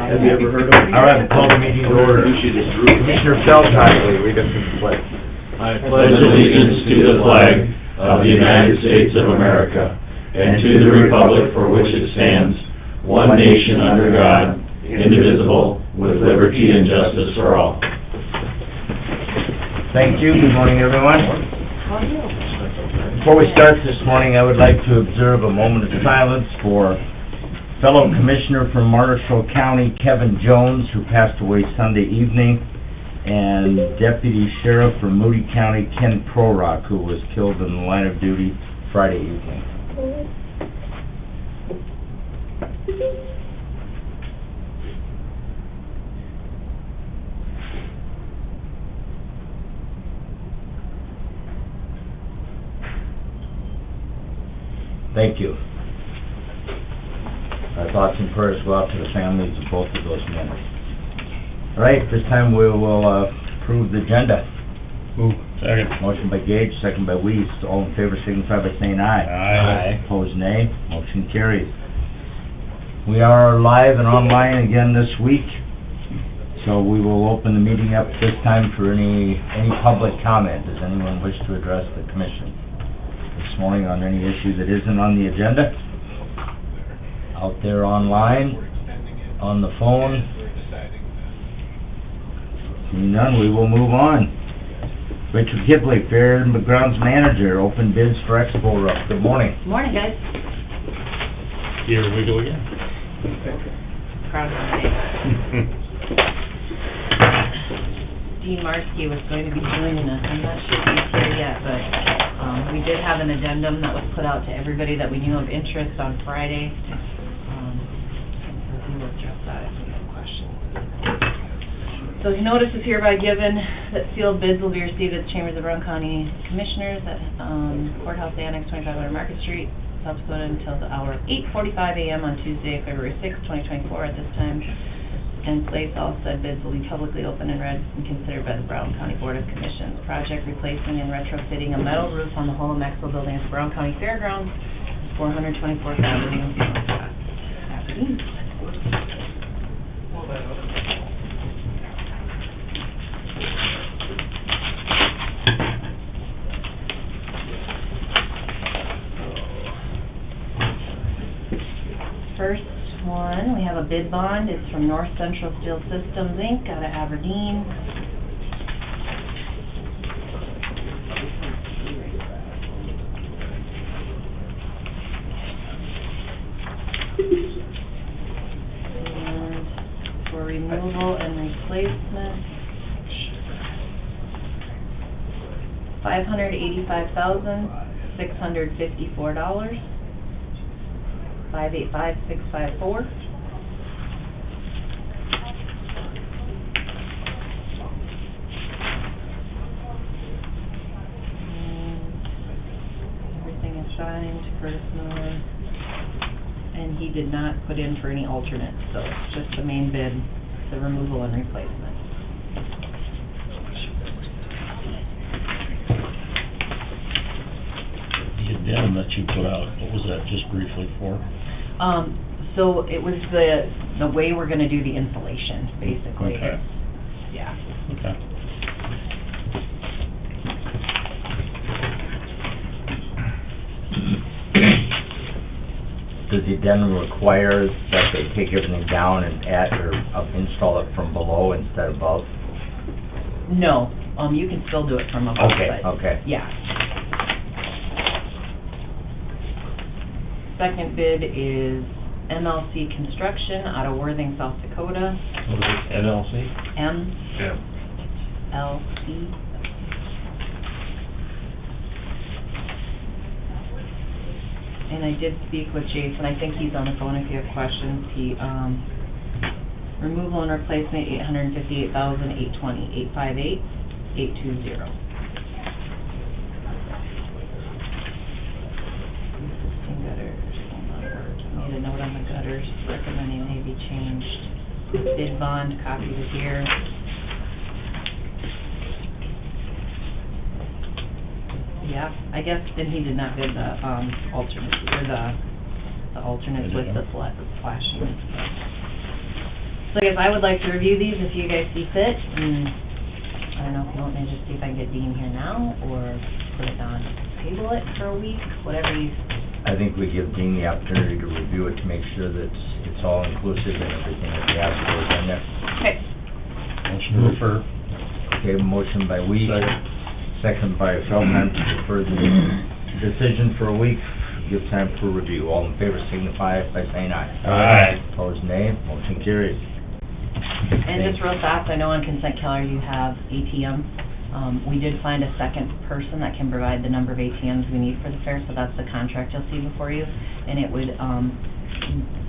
Have you ever heard of it? All right, call the meeting to order. Commissioner Feldheim, will you lead us in the pledge? I pledge allegiance to the flag of the United States of America and to the republic for which it stands, one nation under God, indivisible, with liberty and justice for all. Thank you. Good morning, everyone. Before we start this morning, I would like to observe a moment of silence for fellow commissioner from Marshall County, Kevin Jones, who passed away Sunday evening, and Deputy Sheriff from Moody County, Ken Prorock, who was killed in the line of duty Friday evening. Thank you. Our thoughts and prayers go out to the families of both of those men. All right, this time we will approve the agenda. Move. Second. Motion by Gage, second by Weiss. All in favor signify by saying aye. Aye. Opposed, nay. Motion carries. We are live and online again this week, so we will open the meeting up this time for any public comment. Does anyone wish to address the commission this morning on any issue that isn't on the agenda? Out there online, on the phone? Seeing none, we will move on. Richard Kipley, Fair and Grounds Manager, open bids for Expo Rush. Good morning. Morning, guys. Here we go again. Proud of my Dean Marski was going to be joining us. I'm not sure if he's here yet, but we did have an addendum that was put out to everybody that we knew of interest on Friday. So he will address that if we have questions. So notice is hereby given that sealed bids will be received at the Chambers of Brown County Commissioners at Courthouse Annex, 2500 Market Street, South Dakota, until the hour of 8:45 a.m. on Tuesday, February 6, 2024. At this time, and place all said bids will be publicly open and read and considered by the Brown County Board of Commissions. Project replacing and retrofitting a metal roof on the whole of Maxwell building at the Brown County Fairgrounds, 424th Avenue, Aberdeen. First one, we have a bid bond. It's from North Central Steel Systems, Inc., out of Aberdeen. And for removal and replacement, $585,654. 585654. Everything is signed, Curtis Miller, and he did not put in for any alternates, so it's just the main bid, the removal and replacement. The addendum that you put out, what was that just briefly for? So it was the way we're gonna do the installation, basically. Okay. Yeah. Okay. Does the addendum require that they take everything down and add or install it from below instead of above? No, you can still do it from above, Okay, but, okay. yeah. Second bid is MLC Construction out of Worthing, South Dakota. What is it, NLC? MLC. And I did speak with Jason. I think he's on the phone if you have questions. He, removal and replacement, $858,820, 858-820. Existing gutters, made a note on the gutters, recommending they be changed. Bid bond, copies it here. Yeah, I guess, then he did not bid the, alternates, or the alternates with the flashing. So I guess I would like to review these if you guys see fit, and I don't know if you want me to just see if I can get Dean here now, or put it on, table it for a week, whatever you, I think we give Dean the opportunity to review it to make sure that it's all inclusive and everything that we ask for is in there. okay. Motion to refer. Okay, motion by Weed, second by Feldman to defer the decision for a week, give time for review. All in favor signify by saying aye. Aye. Opposed, nay. Motion carries. And just real fast, I know on consent calendar you have ATM. We did find a second person that can provide the number of ATMs we need for the fair, so that's the contract you'll see before you. And it would,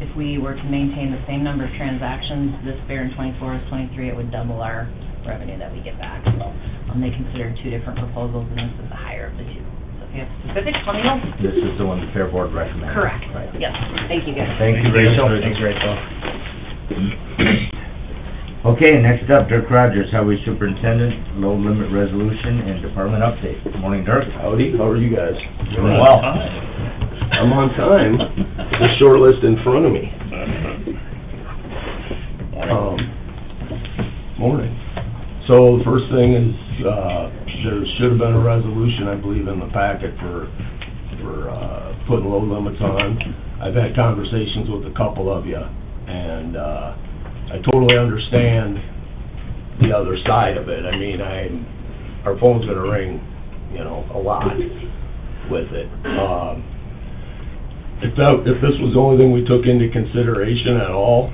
if we were to maintain the same number of transactions this fair in '24 as '23, it would double our revenue that we get back. So, they considered two different proposals, and this is the higher of the two. So if you have specifics, let me know. This is the one the Fair Board recommended. Correct. Right. Yes, thank you guys. Thank you, Rachel. Thanks, Rachel. Okay, next up, Dirk Rogers, Highway Superintendent, low limit resolution and department update. Good morning, Dirk. Howdy, how are you guys? Doing well. I'm on time. The short list in front of me. Morning. So the first thing is, there should have been a resolution, I believe, in the packet for putting load limits on. I've had conversations with a couple of you, and, I totally understand the other side of it. I mean, our phone's gonna ring, you know, a lot with it. If this was the only thing we took into consideration at all,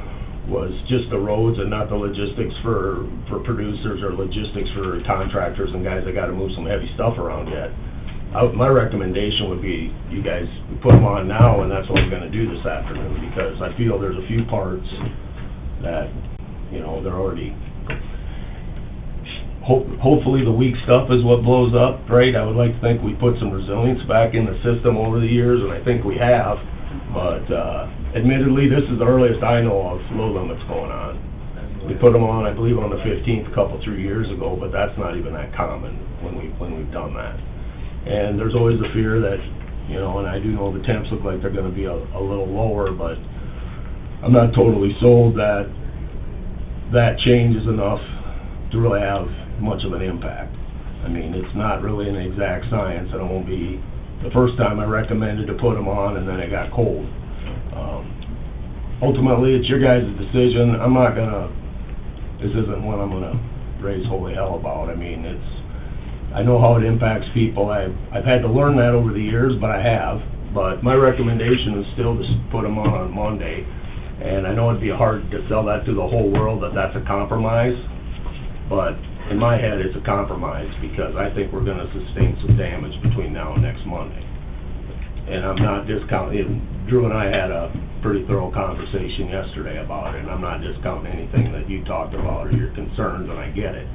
was just the roads and not the logistics for producers or logistics for contractors and guys that gotta move some heavy stuff around yet, my recommendation would be, you guys put them on now, and that's what we're gonna do this afternoon, because I feel there's a few parts that, you know, they're already, hopefully the weak stuff is what blows up, right? I would like to think we put some resilience back in the system over the years, and I think we have, but admittedly, this is the earliest I know of low limits going on. We put them on, I believe, on the 15th, 3 years ago, but that's not even that common when we've done that. And there's always the fear that, you know, and I do know the temps look like they're gonna be a little lower, but I'm not totally sold that that change is enough to really have much of an impact. I mean, it's not really an exact science, and it won't be the first time I recommended to put them on and then it got cold. Ultimately, it's your guys' decision. This isn't one I'm gonna raise holy hell about. I mean, I know how it impacts people. I've had to learn that over the years, but I have. But my recommendation is still to put them on Monday. And I know it'd be hard to sell that to the whole world, that that's a compromise, but in my head, it's a compromise, because I think we're gonna sustain some damage between now and next Monday. And I'm not discounting, Drew and I had a pretty thorough conversation yesterday about it, and I'm not discounting anything that you talked about or your concerns, and I get it.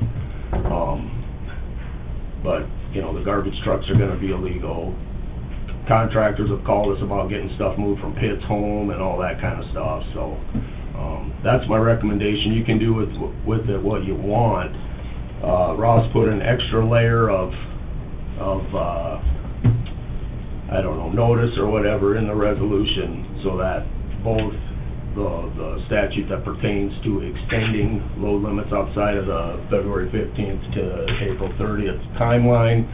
But, you know, the garbage trucks are gonna be illegal. Contractors have called us about getting stuff moved from pits home and all that kind of stuff, so, that's my recommendation. You can do with it what you want. Ross put an extra layer of I don't know, notice or whatever in the resolution, so that both the statute that pertains to extending load limits outside of the February 15th to April 30th timeline,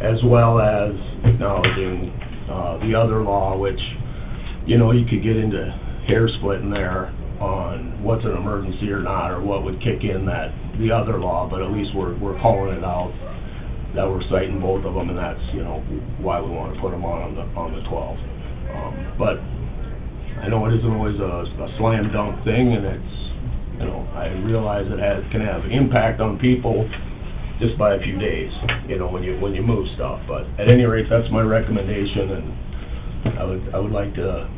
as well as acknowledging the other law, which, you know, you could get into hair splitting there on what's an emergency or not, or what would kick in the other law, but at least we're calling it out, that we're citing both of them, and that's, you know, why we want to put them on the 12th. But I know it isn't always a slam dunk thing, and it's, you know, I realize it can have impact on people just by a few days, you know, when you move stuff. But at any rate, that's my recommendation, and I would like to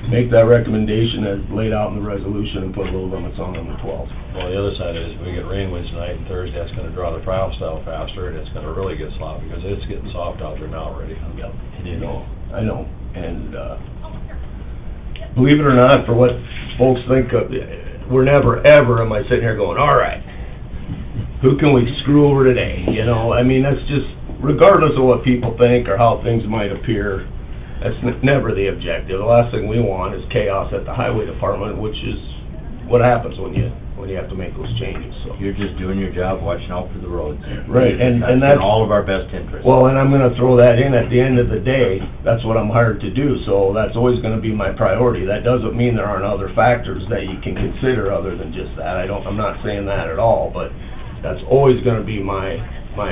make that recommendation as laid out in the resolution and put load limits on the 12th. Well, the other side is, if we get rain winds tonight and Thursday, that's gonna draw the trial style faster, and it's gonna really get sloppy, because it's getting soft out there now already. Yep. You know, I know, and, believe it or not, for what folks think of, we're never, ever am I sitting here going, all right, who can we screw over today? You know, I mean, that's just, regardless of what people think or how things might appear, that's never the objective. The last thing we want is chaos at the highway department, which is what happens when you have to make those changes, so. You're just doing your job, watching out for the roads. Right, and That's in that's- all of our best interests. Well, and I'm gonna throw that in, at the end of the day, that's what I'm hired to do, so that's always gonna be my priority. That doesn't mean there aren't other factors that you can consider other than just that. I'm not saying that at all, but that's always gonna be my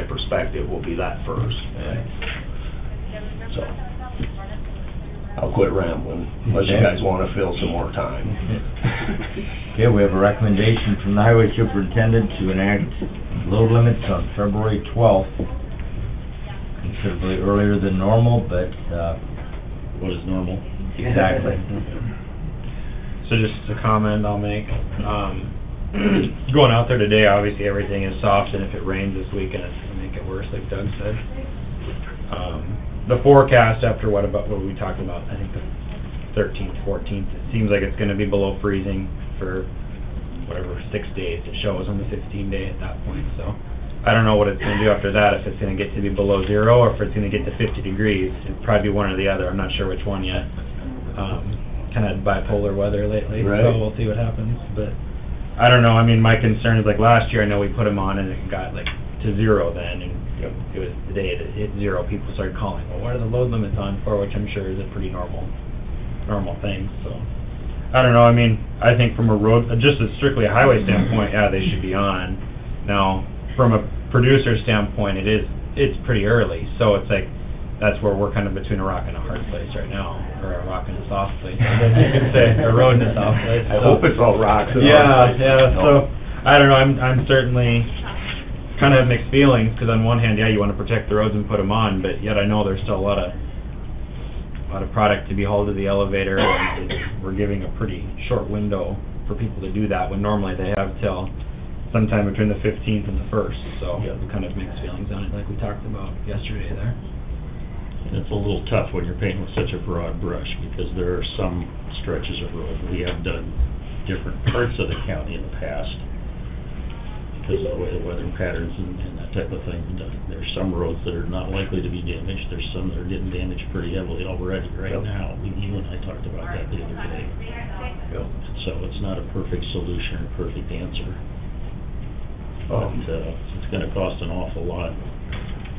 perspective, will be that first. So, I'll quit rambling, unless you Okay. guys wanna fill some more time. Okay, we have a recommendation from the highway superintendent to enact load limits on February 12th, considerably earlier than normal, but, What is normal? exactly. So just a comment I'll make, going out there today, obviously everything is soft, and if it rains this weekend, it's gonna make it worse, like Doug said. The forecast after what we talked about, I think the 13th, 14th, it seems like it's gonna be below freezing for whatever, 6 days it shows on the 15th day at that point, so. I don't know what it's gonna do after that, if it's gonna get to be below zero, or if it's gonna get to 50 degrees. It'd probably be one or the other, I'm not sure which one yet. Kinda bipolar weather lately, Right. so we'll see what happens, but I don't know, I mean, my concern is like last year, I know we put them on and it got like to zero then, and it was the day that it hit zero, people started calling, well, what are the load limits on for, which I'm sure is a pretty normal thing, so. I don't know, I mean, I think from a road, just a strictly a highway standpoint, yeah, they should be on. Now, from a producer standpoint, it's pretty early, so it's like, that's where we're kind of between a rock and a hard place right now, or a rock and a soft place, I guess you could say, a road and a soft place. I so. hope it's all rocks and Yeah, hard places. yeah, No. so, I don't know, I'm certainly kind of have mixed feelings, because on one hand, yeah, you want to protect the roads and put them on, but yet I know there's still a lot of product to be hauled to the elevator, and we're giving a pretty short window for people to do that, when normally they have till sometime between the 15th and the 1st, so Yeah. kind of mixed feelings on it, like we talked about yesterday there. And it's a little tough when you're painting with such a broad brush, because there are some stretches of road. We have done different parts of the county in the past, because of the way the weather patterns and that type of thing. There's some roads that are not likely to be damaged, there's some that are getting damaged pretty heavily already right Yep. now. You and I talked about that the other day. Yep. So it's not a perfect solution or perfect answer. But, it's gonna cost an awful lot.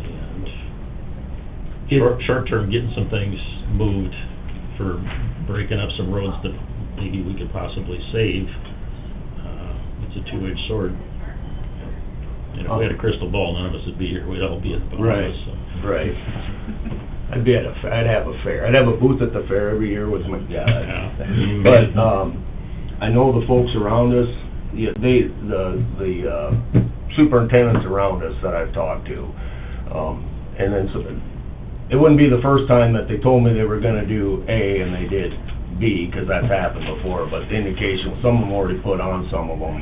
And short term, getting some things moved for breaking up some roads that maybe we could possibly save, it's a two-edged sword. And if we had a crystal ball, none of us would be here, we'd all be at the bottom of Right, us, so. right. I'd be at I'd have a fair. I'd have a booth at the fair every year with my, Yeah. But, I know the folks around us, the superintendents around us that I've talked to, and then it wouldn't be the first time that they told me they were gonna do A and they did B, 'cause that's happened before, but the indication, some of them already put on some of them.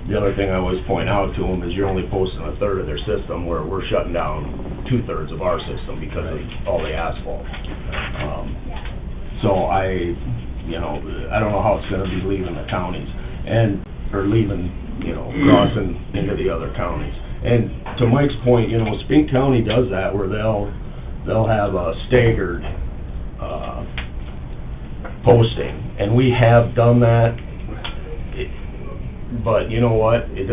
The other thing I always point out to them is you're only posting a third of their system, where we're shutting down 2/3 of our system because of all the asphalt. So I don't know how it's gonna be leaving the counties, or leaving, crossing into the other counties. And to Mike's point, Spink County does that, where they'll have a staggered, posting, and we have done that. But you know what, we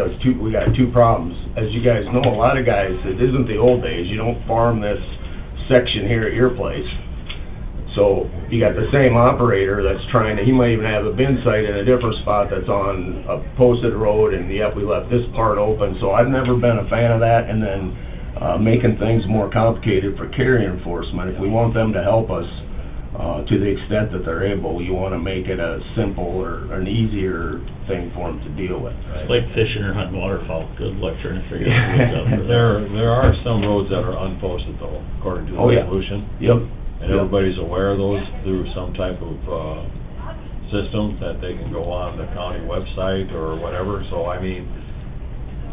got two problems. As you guys know, a lot of guys, it isn't the old days, you don't farm this section here at your place. So, you got the same operator that's he might even have a bin site in a different spot that's on a posted road, and yep, we left this part open. So I've never been a fan of that, and then, making things more complicated for carrier enforcement. If we want them to help us, to the extent that they're able, you wanna make it a simple or an easier thing for them to deal with. It's like fishing or hunting waterfowl, good luck trying to figure out what's out there. There are some roads that are unposted though, according to the Oh, yeah. resolution. Yep. And everybody's aware of those through some type of, system that they can go on the county website or whatever, so I mean,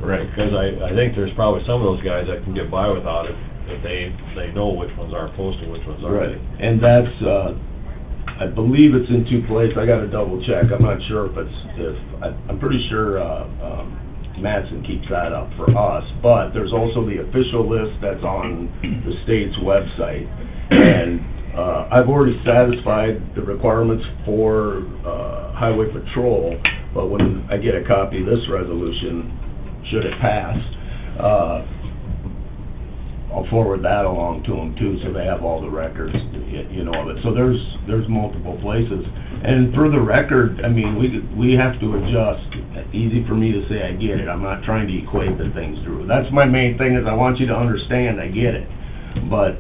Right. because I think there's probably some of those guys that can get by without it, if they know which ones are posted, which ones aren't. Right, and that's, I believe it's in two places, I gotta double check, I'm not sure I'm pretty sure, Mattson keeps that up for us, but there's also the official list that's on the state's website, and, I've already satisfied the requirements for, highway patrol, but when I get a copy of this resolution, should it pass, I'll forward that along to them too, so they have all the records, you know, of it. So there's multiple places. And for the record, I mean, we have to adjust. Easy for me to say, I get it. I'm not trying to equate the things through. That's my main thing, is I want you to understand, I get it. But,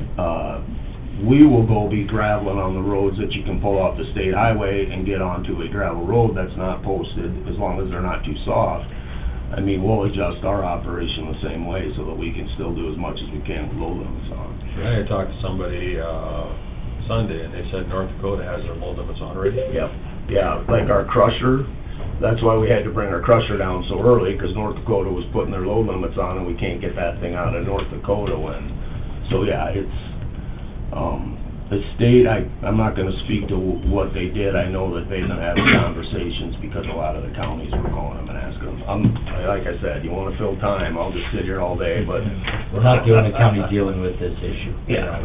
we will go be graveling on the roads that you can pull off the state highway and get onto a gravel road that's not posted, as long as they're not too soft. I mean, we'll adjust our operation the same way so that we can still do as much as we can with load limits on. I talked to somebody, Sunday, and they said North Dakota has their load limits on already. Yep, yeah, like our crusher, that's why we had to bring our crusher down so early, 'cause North Dakota was putting their load limits on, and we can't get that thing out of North Dakota so yeah, it's, the state, I'm not gonna speak to what they did. I know that they've been having conversations, because a lot of the counties were calling them and asking them. Like I said, you wanna fill time, I'll just sit here all day, but... We're not the only county dealing with this issue. Yeah.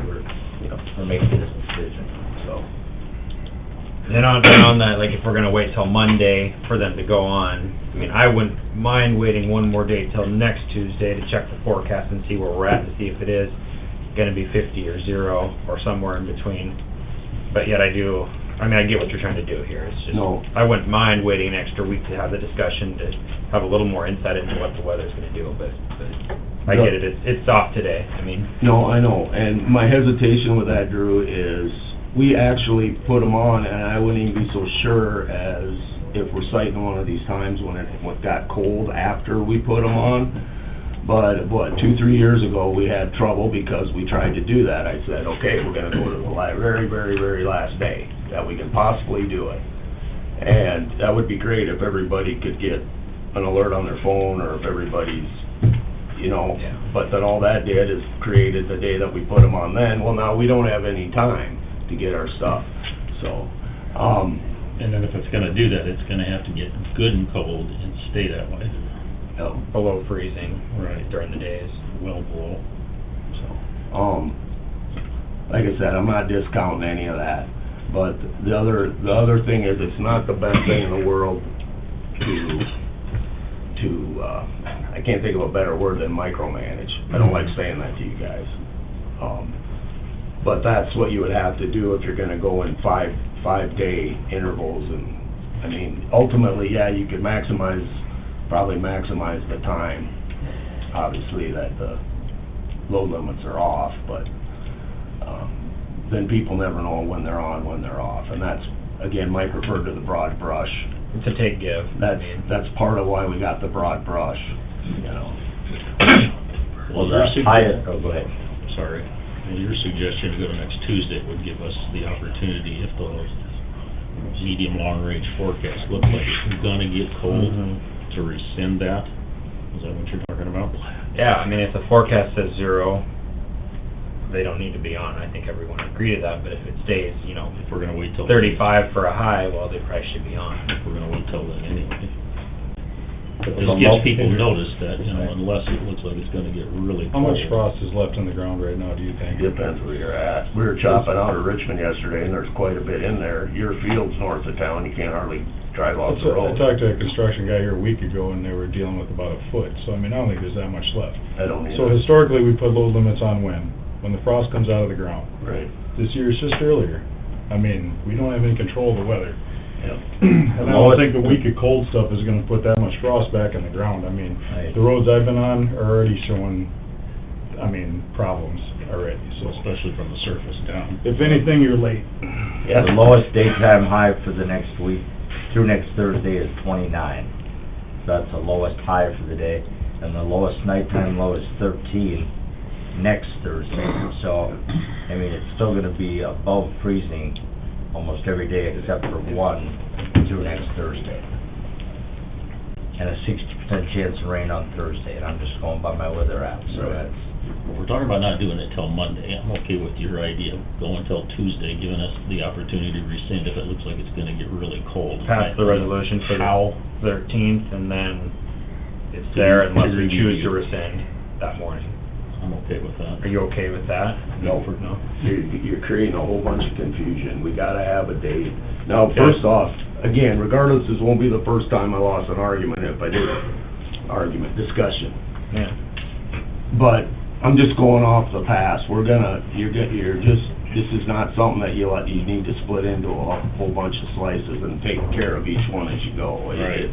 We're making this decision, so. Then on that, like, if we're gonna wait till Monday for them to go on, I mean, I wouldn't mind waiting one more day till next Tuesday to check the forecast and see where we're at, to see if it is gonna be 50 or 0, or somewhere in between. But yet I get what you're trying to do here. It's just, No. I wouldn't mind waiting an extra week to have the discussion, to have a little more insight into what the weather's gonna do, but I get it, it's soft today, I mean. No, I know, and my hesitation with that, Drew, is we actually put them on, and I wouldn't even be so sure as if we're citing one of these times when it got cold after we put them on. But, 2-3 years ago, we had trouble because we tried to do that. I said, okay, we're gonna go to the very, very, very last day that we can possibly do it. And that would be great if everybody could get an alert on their phone, or if everybody's, you know, Yeah. but then all that did is created the day that we put them on then. Well, now we don't have any time to get our stuff, so, And then if it's gonna do that, it's gonna have to get good and cold and stay that way. Below freezing. Right. During the days. Well below. so, like I said, I'm not discounting any of that, but the other thing is, it's not the best thing in the world to I can't think of a better word than micromanage. I don't like saying that to you guys. But that's what you would have to do if you're gonna go in five-day intervals, and, I mean, ultimately, yeah, you could probably maximize the time, obviously, that the load limits are off, but, then people never know when they're on, when they're off, and that's, again, Mike referred to the broad brush. It's a take-give. That's part of why we got the broad brush, you know. Well, go ahead. Sorry. Well, your suggestion to go to next Tuesday would give us the opportunity, if those medium, long-range forecasts look like it's gonna get cold, to rescind that? Is that what you're talking about? Yeah, I mean, if the forecast says 0, they don't need to be on. I think everyone would agree to that, but if it stays, you know, If we're gonna wait till... 35 for a high, well, they probably should be on. If we're gonna wait till then anyway. But Well, this gives most people figures- notice that, you know, unless it looks like it's gonna get really How cold. much frost is left in the ground right now, do you think? Depends where you're at. We were chopping out of Richmond yesterday, and there's quite a bit in there. Your field's north of town, you can't hardly drive off the I road. talked to a construction guy here a week ago, and they were dealing with about a foot, so I mean, I don't think there's that much left. I don't So either. historically, we put load limits on when? When the frost comes out of the ground. Right, This year, it's just earlier. I mean, we don't have any control of the weather. yep. And I don't think the week of cold stuff is gonna put that much frost back in the ground. I mean, Right. the roads I've been on are already showing, I mean, problems already, so. Especially from the surface down. If anything, you're late. Yeah. The lowest daytime high for the next week, through next Thursday, is 29. So that's the lowest high for the day, and the lowest nighttime low is 13 next Thursday. So, I mean, it's still gonna be above freezing almost every day except for one through next Thursday. And a 60% chance of rain on Thursday, and I'm just going by my weather app, so Right. that's... We're talking about not doing it till Monday. I'm okay with your idea of going till Tuesday, giving us the opportunity to rescind if it looks like it's gonna get really cold. Pass the resolution for How? the 13th, and then it's there unless we To choose review. to rescind that morning. I'm okay with Are that. you okay with that? No. No? You're creating a whole bunch of confusion. We gotta have a date. Now, Okay. first off, again, regardless, this won't be the first time I lost an argument if I did. Discussion. Yeah. But I'm just going off the past. This is not something that you need to split into a whole bunch of slices and take care of each one as you go. Right.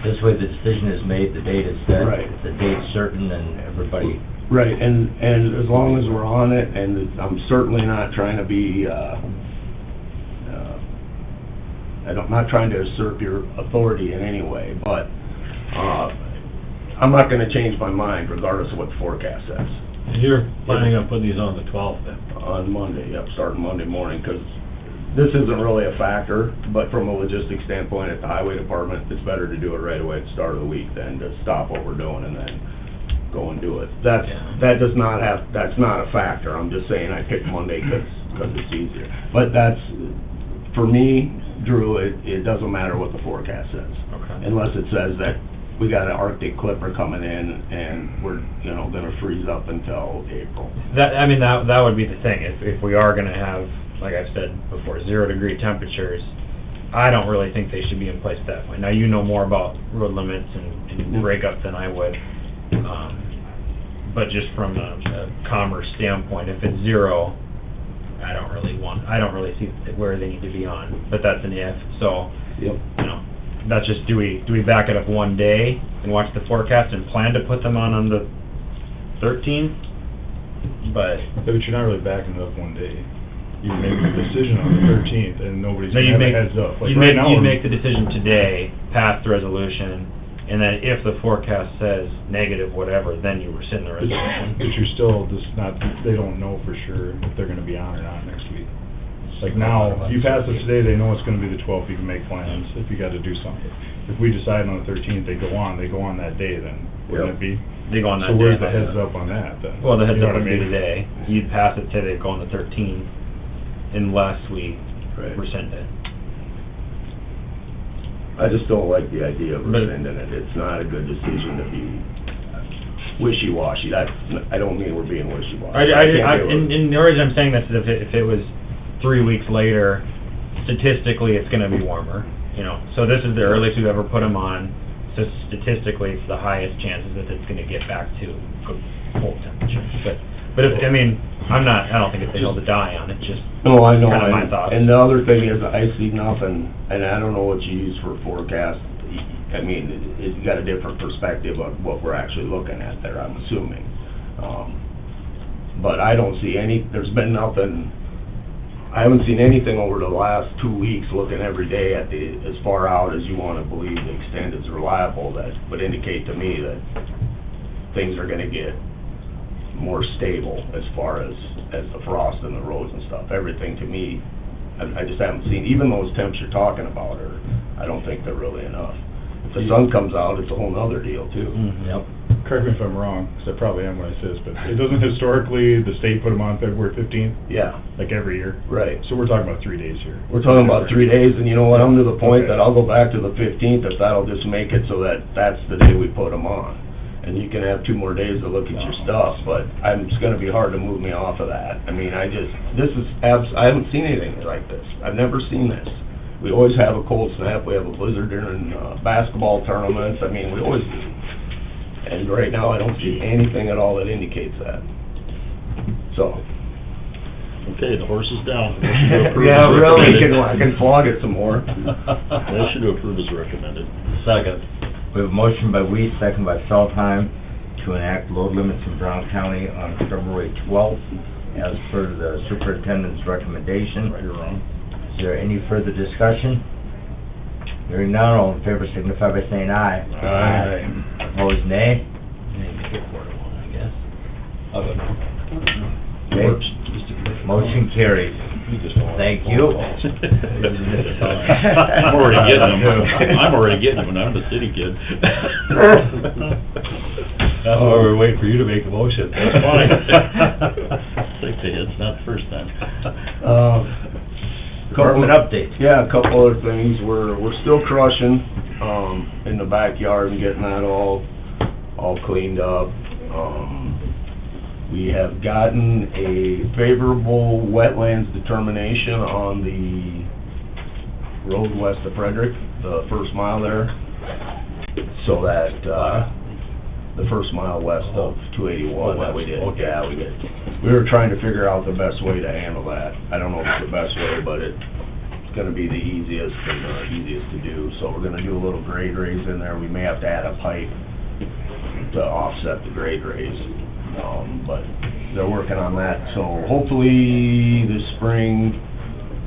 This way the decision is made, the date is set. Right. The date's certain, and everybody, Right, and as long as we're on it, and I'm certainly not trying to be, I'm not trying to usurp your authority in any way, but, I'm not gonna change my mind regardless of what the forecast says. You're planning on putting these on the 12th then? On Monday, yep, starting Monday morning, 'cause this isn't really a factor, but from a logistics standpoint at the highway department, it's better to do it right away at the start of the week than to stop what we're doing and then go and do it. That's not a factor, I'm just saying I picked Monday 'cause it's easier. But that's, for me, Drew, it doesn't matter what the forecast says. Okay. Unless it says that we got an Arctic clipper coming in and we're, gonna freeze up until April. That would be the thing, if we are gonna have, like I've said before, 0-degree temperatures, I don't really think they should be in place at that point. Now, you know more about road limits and breakup than I would, but just from a commerce standpoint, if it's 0, I don't really see where they need to be on, but that's an if, so, Yep. that's just, do we back it up one day and watch the forecast and plan to put them on the 13th? But But you're not really backing it up one day. You make a decision on the 13th, and nobody's no, gonna you'd have make, a heads up. Like you'd right make, now, you'd we're- make the decision today, pass the resolution, and then if the forecast says negative whatever, then you rescind the resolution. But you're still just not, they don't know for sure if they're gonna be on or not next week. Like now, if you pass it today, they know it's gonna be the 12th, you can make plans if you gotta do something. If we decide on the 13th, they go on that day then, wouldn't Yep. it be? They go on that So day. where's the heads up on that then? Well, the heads You know up what would I be mean? today. You'd pass it today, go on the 13th, unless we Right. rescind it. I just don't like the idea of But- rescinding it. It's not a good decision to be wishy-washy. I don't mean we're being wishy-washy. And the reason I'm saying this is if it was 3 weeks later, statistically, it's gonna be warmer, So this is the earliest we've ever put them on, so statistically, it's the highest chances that it's gonna get back to cold temperatures. But if, I don't think it's a hill to die on, it's just No, I know, kind of my thoughts. and the other thing is, I see nothing, and I don't know what you use for forecast. You got a different perspective of what we're actually looking at there, I'm assuming. But I don't see I haven't seen anything over the last 2 weeks, looking every day at as far out as you wanna believe the extent is reliable, that would indicate to me that things are gonna get more stable as far as the frost and the roads and stuff. Everything to me, I just haven't seen, even those temps you're talking about I don't think they're really enough. If the sun comes out, it's a whole nother deal too. yep. Correct me if I'm wrong, 'cause I probably am when I say this, but it doesn't historically, the state put them on February 15th, Yeah, like every year? right. So we're talking about 3 days here. We're talking about 3 days, and you know what, I'm to the point Okay. that I'll go back to the 15th if that'll just make it so that that's the day we put them on. And you can have 2 more days to look at your stuff, but it's gonna be hard to move me off of that. I haven't seen anything like this. I've never seen this. We always have a cold snap, we have a blizzard during basketball tournaments, we always do. And right now, I don't see anything at all that indicates that. So, Okay, the horse is down. yeah, really, I can flog it some more. Motion to approve is recommended. Second. We have a motion by Weiss, second by Feldheim, to enact load limits in Brown County on February 12th, as per the superintendent's recommendation. Right or wrong? Is there any further discussion? Hearing none, all in favor signify by saying aye. Aye. Opposed, nay. Okay. Works. Motion carries. Thank you. I'm already getting them when I'm the city kid. That's why we're waiting for you to make the motion. That's fine. Take the hits, not the first time. Department updates. Yeah, a couple other things. We're still crushing, in the backyard and getting that all cleaned up. We have gotten a favorable wetlands determination on the road west of Frederick, the first mile there, so that, the first mile west of 281 that we did. Okay. Yeah, we did. We were trying to figure out the best way to handle that. I don't know if it's the best way, but it's gonna be the easiest and easiest to do. So we're gonna do a little grade raise in there. We may have to add a pipe to offset the grade raise. But they're working on that, so hopefully this spring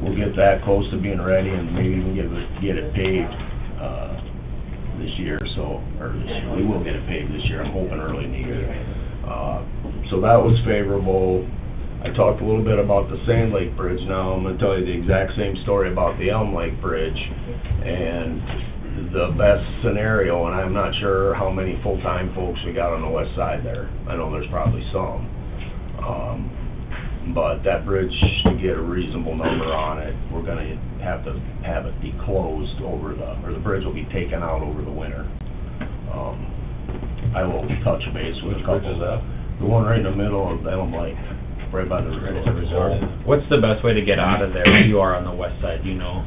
we'll get that close to being ready and maybe even get it paved, this year, we will get it paved this year, I'm hoping early in the year. So that was favorable. I talked a little bit about the Sand Lake Bridge. Now I'm gonna tell you the exact same story about the Elm Lake Bridge, and the best scenario, and I'm not sure how many full-time folks we got on the west side there. I know there's probably some. But that bridge, to get a reasonable number on it, we're gonna have to have it be closed or the bridge will be taken out over the winter. I will touch base with a couple. Which bridge is that? The one right in the middle of Elm Lake, right by the resort. What's the best way to get out of there if you are on the west side, do you know?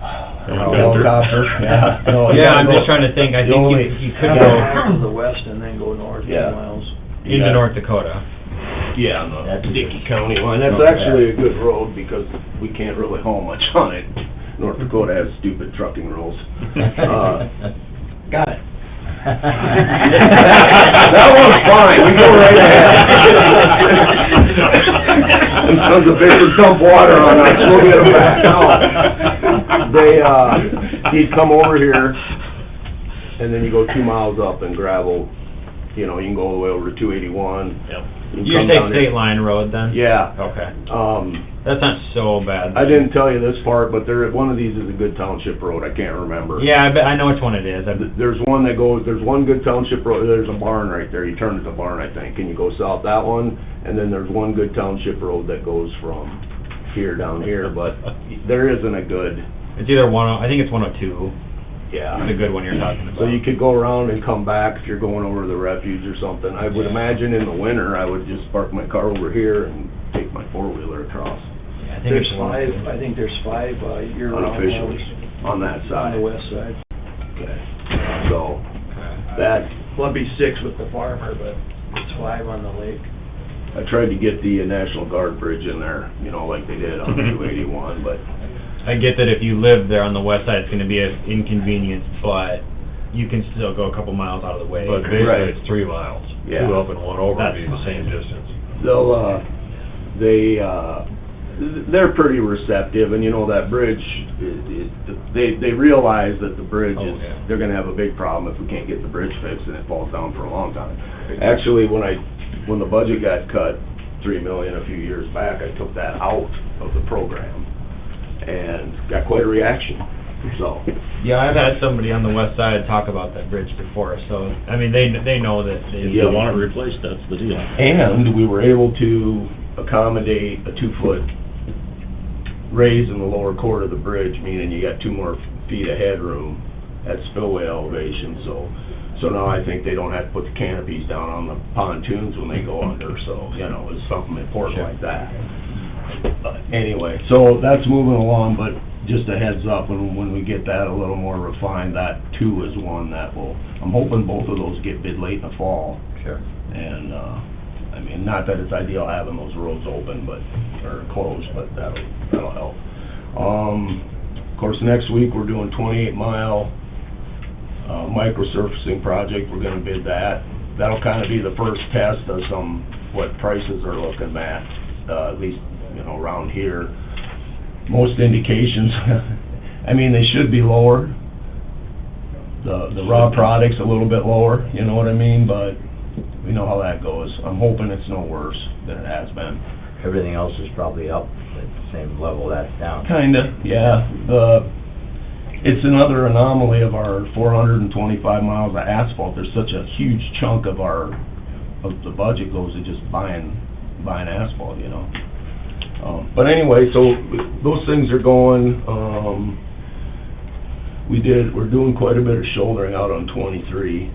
Helicopter, yeah. No, you Yeah, gotta I'm go- just trying to think, I the think only- you could go the west and then go north 2 Yeah. miles. into Yeah. North Dakota. Yeah, on the That's a Dickey good- County line. That's Okay. actually a good road because we can't really haul much on it. North Dakota has stupid trucking rules. Got it. That one's fine, you go right ahead. Them sons of bitches dump water on us, we'll get them back out. He'd come over here, and then you go 2 miles up and gravel, you know, you can go all the way over to 281. Yep. can You come say down here. state line road then? Yeah. Okay, Um, that's not so bad. I didn't tell you this part, but one of these is a good township road, I can't remember. Yeah, I know which one it is. There's one there's one good township road, there's a barn right there, you turn at the barn, I think, and you go south that one, and then there's one good township road that goes from here down here, but there isn't a good, It's either I think it's 102, yeah. the good one you're talking about. So you could go around and come back if you're going over to the refuge or something. I would imagine in the winter, I would just park my car over here and take my four-wheeler across, Yeah, I think There's it's 5, I think there's 5 year-round unofficially, wells on that on side. the west side. Okay. So, Okay. that, Well, it'd be 6 with the farmer, but it's 5 on the lake. I tried to get the National Guard bridge in there, you know, like they did on 281, but I get that if you live there on the west side, it's gonna be an inconvenience, but you can still go a couple miles out of the way. But basically, Right. it's 3 miles. Yeah. 2 up and 1 over would That's be the same fine. distance. they're pretty receptive, and you know, that bridge, they realize that the bridge Oh, is, yeah. they're gonna have a big problem if we can't get the bridge fixed and it falls down for a long time. Actually, when the budget got cut, $3 million a few years back, I took that out of the program and got quite a reaction, so. Yeah, I've had somebody on the west side talk about that bridge before, so, I mean, they know that they... If you want it replaced, that's the deal. And we were able to accommodate a 2-foot raise in the lower court of the bridge, meaning you got 2 more feet of headroom at spillway elevation, so now I think they don't have to put the canopies down on the pontoons when they go under, so, you know, it's something important like that. But anyway, so that's moving along, but just a heads up, when we get that a little more refined, that 2 is one that I'm hoping both of those get bid late in the fall. Sure. And, I mean, not that it's ideal having those roads open, or closed, but that'll help. Of course, next week, we're doing 28-mile, microsurfacing project, we're gonna bid that. That'll kinda be the first test of what prices are looking at least, you know, around here. Most indications, I mean, they should be lower. The raw product's a little bit lower, you know what I mean, but we know how that goes. I'm hoping it's no worse than it has been. Everything else is probably up at the same level that's down. Kinda, yeah. It's another anomaly of our 425 miles of asphalt. There's such a huge chunk of the budget goes to just buying asphalt, you know. But anyway, so those things are going. We're doing quite a bit of shouldering out on 23.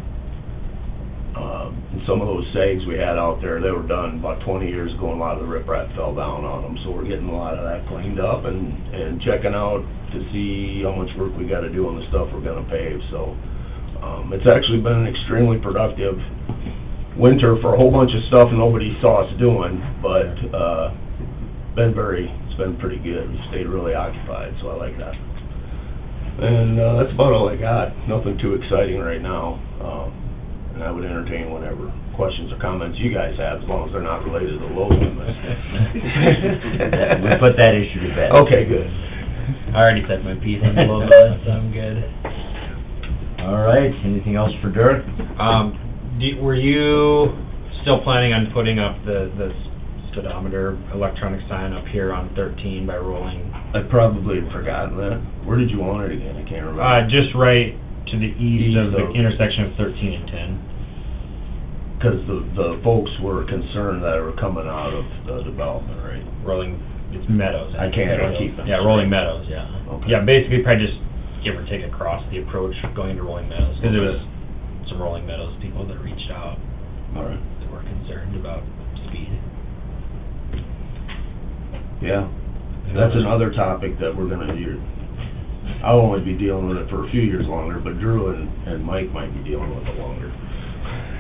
some of those sags we had out there, they were done about 20 years ago, and a lot of the riprap fell down on them, so we're getting a lot of that cleaned up and checking out to see how much work we gotta do on the stuff we're gonna pave, so, it's actually been an extremely productive winter for a whole bunch of stuff nobody saw us doing, but, it's been pretty good. We stayed really occupied, so I like that. And, that's about all I got. Nothing too exciting right now. And I would entertain whatever questions or comments you guys have, as long as they're not related to load limits. We put that issue to bed. Okay, good. I already said my piece on the low limits, so I'm good. All right, anything else for Dirk? Were you still planning on putting up the speedometer electronic sign up here on 13 by rolling? I probably had forgotten that. Where did you want it again? I can't remember. Just right to the east of the of- intersection of 13 and 10. Because the folks were concerned that it were coming out of the development, right? Rolling, it's Meadows. I can't keep them. Yeah, Rolling Meadows, yeah. Okay. Yeah, basically probably just give or take across the approach going to Rolling Meadows, because there was some Rolling Meadows people that reached out All right. that were concerned about speed. Yeah. That's another topic that we're gonna do. I'll only be dealing with it for a few years longer, but Drew and Mike might be dealing with it longer.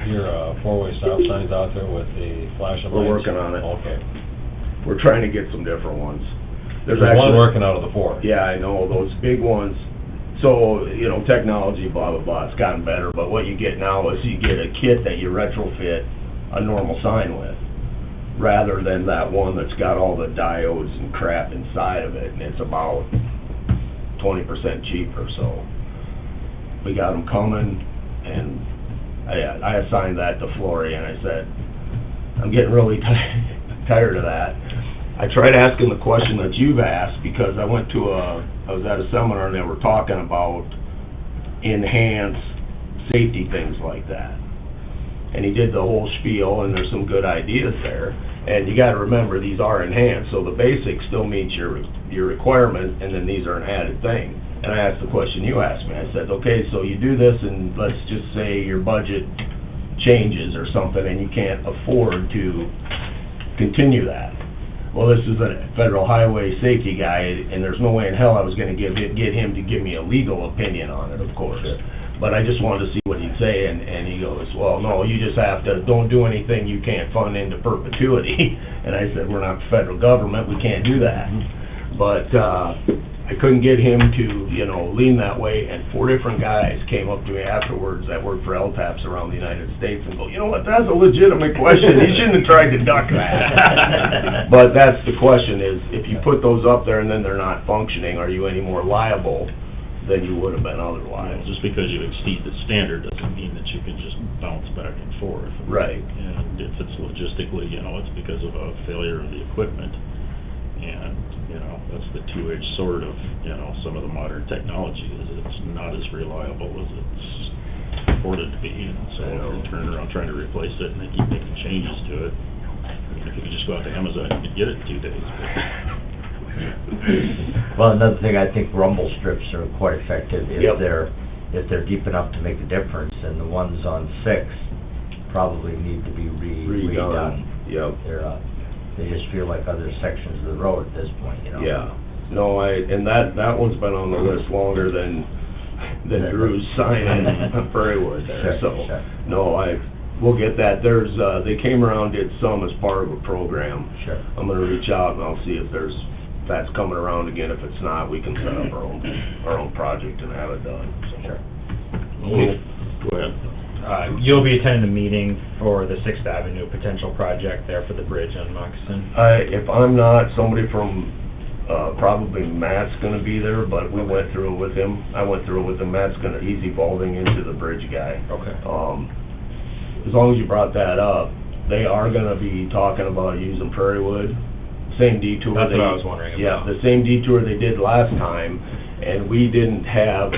Your, four-way stop signs out there with the flashing lights? We're working on it. Okay. We're trying to get some different ones. There's one actually- working out of the four. Yeah, I know, those big ones. So, you know, technology, blah, blah, blah, it's gotten better, but what you get now is you get a kit that you retrofit a normal sign with, rather than that one that's got all the diodes and crap inside of it, and it's about 20% cheaper, so we got them coming, and I assigned that to Flory, and I said, I'm getting really tired of that. I tried asking the question that you've asked, because I was at a seminar, and they were talking about enhanced safety things like that. And he did the whole spiel, and there's some good ideas there. And you gotta remember, these are enhanced, so the basics still meets your requirement, and then these are an added thing. And I asked the question you asked me, I said, okay, so you do this, and let's just say your budget changes or something, and you can't afford to continue that. Well, this is a federal highway safety guy, and there's no way in hell I was gonna get him to give me a legal opinion on it, of course. But I just wanted to see what he'd say, and he goes, well, no, you just have to, don't do anything you can't fund into perpetuity. And I said, we're not the federal government, we can't do that. But, I couldn't get him to, you know, lean that way, and 4 different guys came up to me afterwards that worked for LTAPs around the United States and go, you know what, that's a legitimate question, you shouldn't have tried to duck that. But that's the question, is if you put those up there and then they're not functioning, are you any more liable than you would have been otherwise? Just because you exceed the standard doesn't mean that you can just bounce back and forth. Right. And if it's logistically, you know, it's because of a failure of the equipment. And, you know, that's the two-edged sword of, you know, some of the modern technology, is it's not as reliable as it's purported to be. And so if you're turning around trying to replace it and they keep making changes to it, I mean, if you could just go out to Amazon, you could get it in 2 days. Well, another thing, I think rumble strips are quite effective if Yep. they're deep enough to make a difference, and the ones on 6 probably need to be redone. Yep. They just feel like other sections of the road at this point, you know? Yeah, no, and that one's been on the list longer than Drew's sign on Prairiewood there, so, Sure. no, we'll get that. There's, they came around, did some as part of a program. Sure. I'm gonna reach out and I'll see if that's coming around again. If it's not, we can set up our own project and have it done, so. Sure. Okay. Go ahead. You'll be attending the meeting for the 6th Avenue potential project there for the bridge on Moccasin. If I'm not, somebody from, probably Matt's gonna be there, but we went through it with him. I went through it with him. he's evolving into the bridge guy. Okay. As long as you brought that up, they are gonna be talking about using Prairiewood, same detour. That's what I was wondering about. Yeah, the same detour they did last time, and we don't have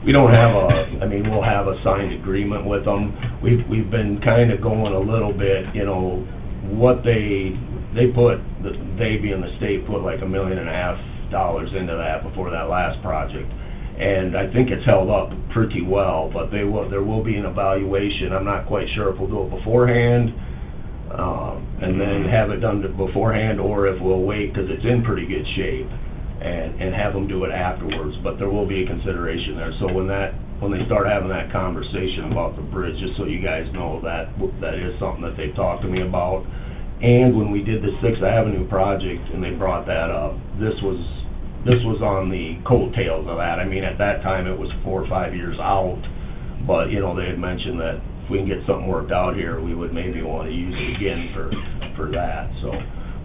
we'll have a signed agreement with them. We've been kinda going a little bit, you know, what they being the state, put like $1.5 million into that before that last project. and I think it's held up pretty well, but there will be an evaluation. I'm not quite sure if we'll do it beforehand, and then have it done beforehand, or if we'll wait, because it's in pretty good shape, and have them do it afterwards, but there will be a consideration there. So when they start having that conversation about the bridge, just so you guys know, that is something that they've talked to me about. And when we did the Sixth Avenue project, and they brought that up, this was on the coattails of that. I mean, at that time, it was 4 or 5 years out, but, you know, they had mentioned that if we can get something worked out here, we would maybe want to use it again for that, so.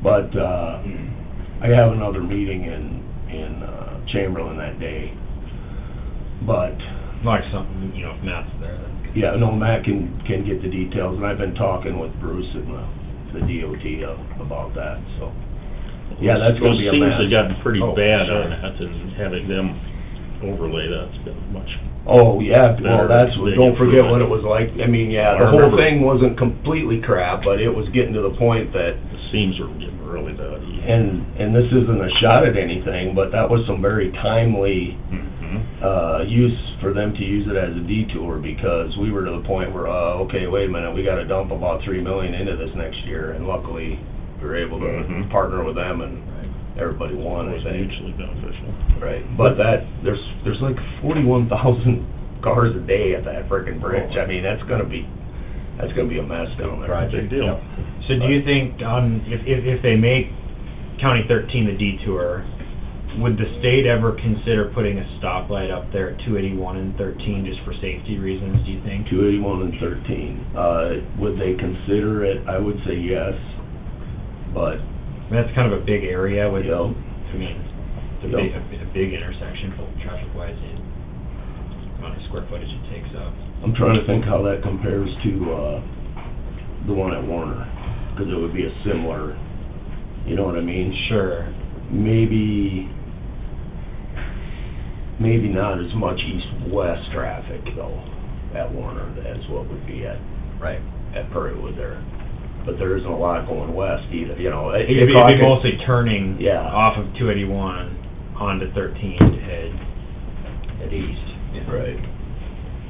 But, I have another meeting in Chamberlain that day, but, Like something, you know, if Matt's there, then. yeah, no, Matt can get the details, and I've been talking with Bruce and the DOT about that, so. Yeah, that's gonna be a mess. Those seams have gotten pretty Oh, bad sure. on that, and having them overlay that's been much. Oh, yeah, well, Better that's, big don't forget what improvement. it was like. I mean, yeah, I the whole remember. thing wasn't completely crap, but it was getting to the point that, The seams are getting really bad. and this isn't a shot at anything, but that was some very timely, use for them to use it as a detour, because we were to the point where, okay, wait a minute, we gotta dump about $3 million into this next year, and luckily, we were able to Mhm. partner with them, and everybody won, I It was think. mutually beneficial. Right, but there's like 41,000 cars a day at that frickin' bridge. I mean, that's gonna be a mess down there. Big deal. So do you think, if they make County 13 the detour, would the state ever consider putting a stoplight up there at 281 and 13 just for safety reasons, do you think? 281 and 13, would they consider it? I would say yes, but, I mean, that's kind of a big area with, Yep. I mean, it's a big intersection, traffic-wise, and the amount of square footage it takes up. I'm trying to think how that compares to, the one at Warner, because it would be a similar, you know what I mean? Sure. Maybe not as much east-west traffic, though, at Warner, as what would be at Prairie there. But there isn't a lot going west either, you know. It'd be mostly turning Yeah. off of 281 onto 13 to head east. Right.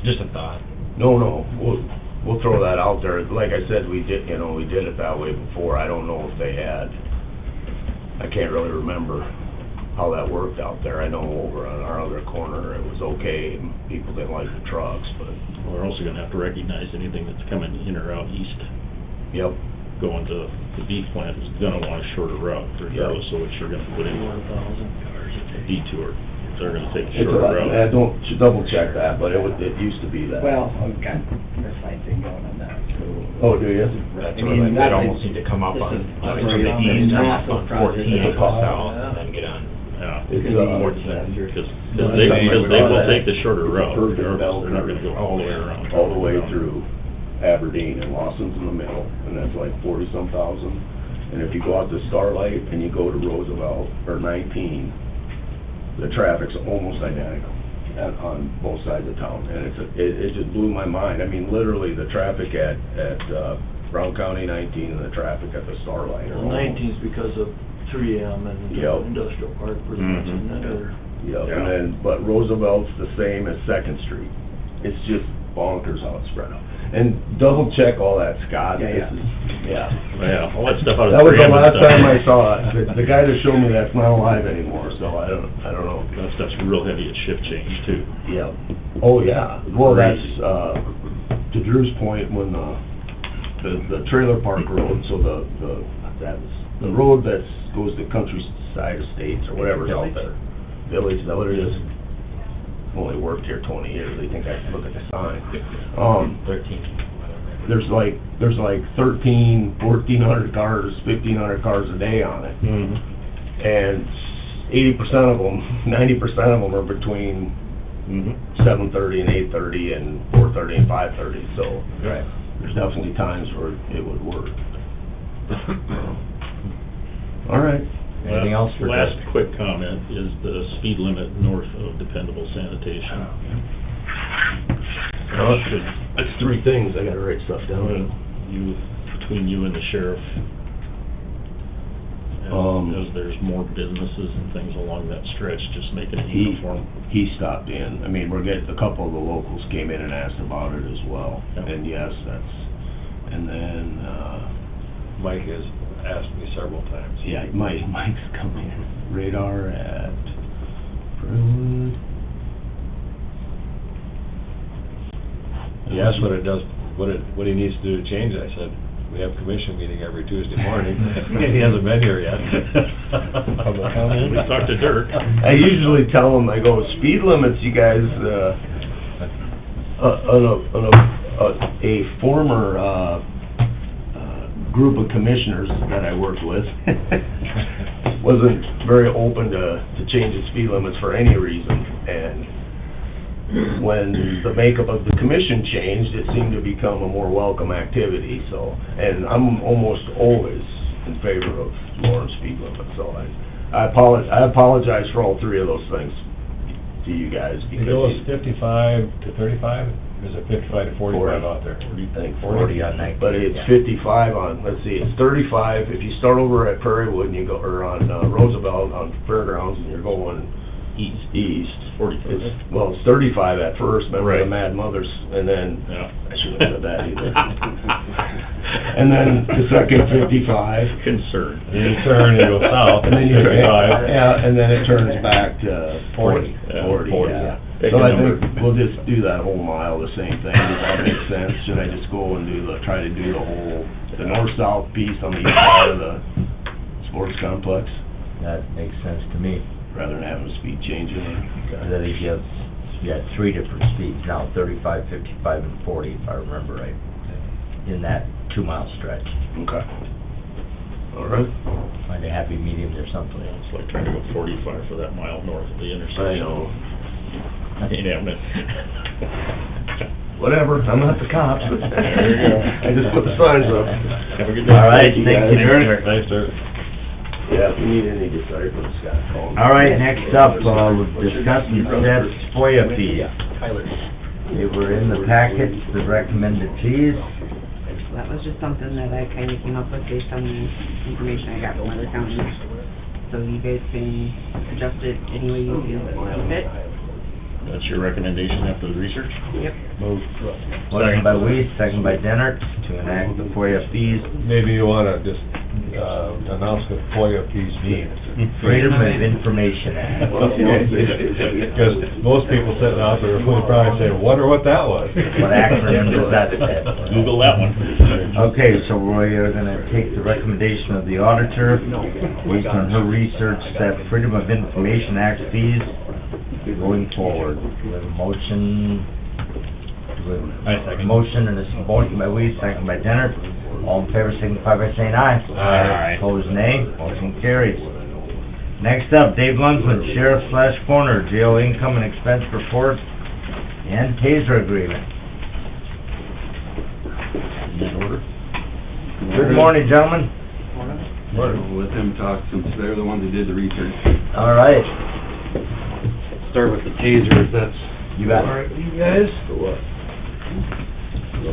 Just a thought. No, we'll throw that out there. Like I said, we did it that way before. I don't know if they had, I can't really remember how that worked out there. I know over on our other corner, it was okay, and people didn't like the trucks, but, We're also gonna have to recognize anything that's coming in or out east, yep. going to the beef plant is gonna want a shorter route regardless of what you're gonna put in. 1,000 cars a day. Detour. They're gonna take a It's shorter about, I route. don't, double check that, but it used to be that. Well, I've got a slight thing going on that. Oh, do you? That's I what mean, they'd that almost is- need to come up this on, is from right the on east, the on massive project. 14 It's a south, Yeah. and then get on. Yeah. It's, More uh, because they will take the shorter route Perfect regardless. bell They're not gonna go all the way around. all the way through Aberdeen, and Lawson's in the middle, and that's like 40-some thousand. And if you go out to Starlight and you go to Roosevelt, or 19, the traffic's almost identical on both sides of town, and it just blew my mind. I mean, literally, the traffic at Brown County 19 and the traffic at the Starlight are Well, almost... 19's because of 3M and Yep. industrial park pretty much, Mhm. and then other. Yeah, Yeah. and then, but Roosevelt's the same as Second Street. It's just bonkers how it's spread out. And double check all that, Scott. Yeah, This is- Yeah. Yeah, all that stuff out of That was the 3M and last stuff. time I saw it. The guy that showed me that's not alive anymore, so I don't know. That stuff's real heavy at shift change too. Yeah. Oh, yeah. Well, that's, Crazy. to Drew's point, when the trailer park road, so the road that goes to Countryside Estates or whatever's out there. Village, only worked here 20 years, they think I should look at the sign. 13. There's like 1,400 cars, 1,500 cars a day on it. And 80% of them, 90% of them are between 7:30 and 8:30 and 4:30 and 5:30, so Right. there's definitely times where it would work. All right. Anything else for Last Doug? quick comment is the speed limit north of Dependable Sanitation. That's three things, I gotta write stuff down. Between you and the sheriff, Because there's more businesses and things along that stretch, just make it uniform. He stopped in. I mean, a couple of the locals came in and asked about it as well. Yeah. And yes, and then, Mike has asked me several times. yeah, Mike's coming in. Radar at Brentwood. He asked what it does, what he needs to do to change it. I said, we have commission meeting every Tuesday morning. He hasn't been here yet. We talked to Dirk. I usually tell them, I go, speed limits, you guys, a former, group of commissioners that I worked with wasn't very open to changing speed limits for any reason, and when the makeup of the commission changed, it seemed to become a more welcome activity, so, and I'm almost always in favor of lowering speed limits, so I apologize for all three of those things to you guys, because... It goes 55 to 35, or is it 55 to 45 out there? I think 40 on 19. But it's Yeah. 55 on, let's see, it's 35, if you start over at Prairiewood and you go, or on Roosevelt on Fairgrounds and you're going east. 45. Well, it's 35 at first, remember the Right. Mad Mothers, and then, Yeah. I shouldn't have said that either. And then the second 55. Concern. You turn, you go south, And then you, 55. yeah, and then it turns back to 40, Yeah, 40, 40, yeah. yeah. Pick So a I number. think we'll just do that whole mile, the same thing, does that make sense? Should I just go and try to do the whole, the north-south piece on the east side of the sports complex, That makes sense to me. rather than having a speed change in it? That he gives, you had three different speeds now, 35, 55, and 40, if I remember right, in that 2-mile stretch. Okay. All right. Find a happy medium or something. It's like trying to go 45 for that mile north of the intersection. I know. Ain't having it. Whatever, I'm not the cops. There you go. I just put the signs up. Have a good day. All right, Thank you, thank you, guys. Derek. Thanks, Dirk. Yeah, if you need any decipherings, Scott, call me. All right, next up, we're discussing set FOIA fees. They were in the packets, the recommended fees. That was just something that I kinda came up with based on the information I got from other counties. So you guys can adjust it any way you feel is fit. That's your recommendation after the research? Yep. Move. Motion by Weiss, second by Dennert, to enact the FOIA fees. Maybe you wanna just, announce what FOIA fees mean. Freedom of Information Act. Because most people sitting out there will probably say, wonder what that was. What acronym does that stand for? Google that one. Okay, so we are gonna take the recommendation of the auditor, based on her research, that Freedom of Information Act fees going forward. We have a motion, I second. motion and a motion by Weiss, second by Dennert. All in favor, signify by saying aye. Aye. Opposed, nay. Motion carries. Next up, Dave Lunsman, Sheriff/Coroner, jail income and expense report and TASER agreement. Good morning, gentlemen. Let them talk since they're the ones who did the research. All right. Start with the tasers, that's You got all it. right with you guys? For what?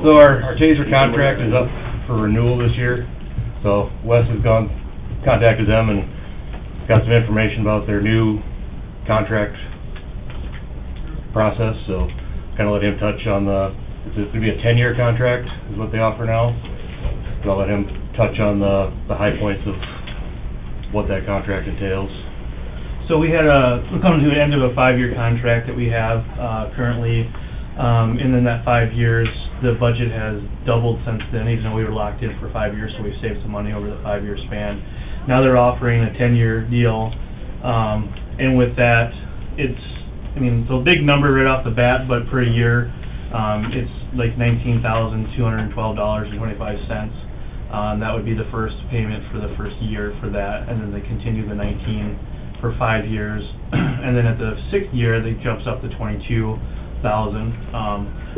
So our taser contract is up for renewal this year. So Wes has contacted them and got some information about their new contract process, so kinda let him touch on it's gonna be a 10-year contract is what they offer now. So I'll let him touch on the high points of what that contract entails. So we're coming to the end of a 5-year contract that we have currently, and in that 5 years, the budget has doubled since then, even though we were locked in for 5 years, so we've saved some money over the 5-year span. Now they're offering a 10-year deal, and with that, it's a big number right off the bat, but per year, it's like $19,212.25. That would be the first payment for the first year for that, and then they continue the 19 for 5 years, and then at the 6th year, it jumps up to 22,000.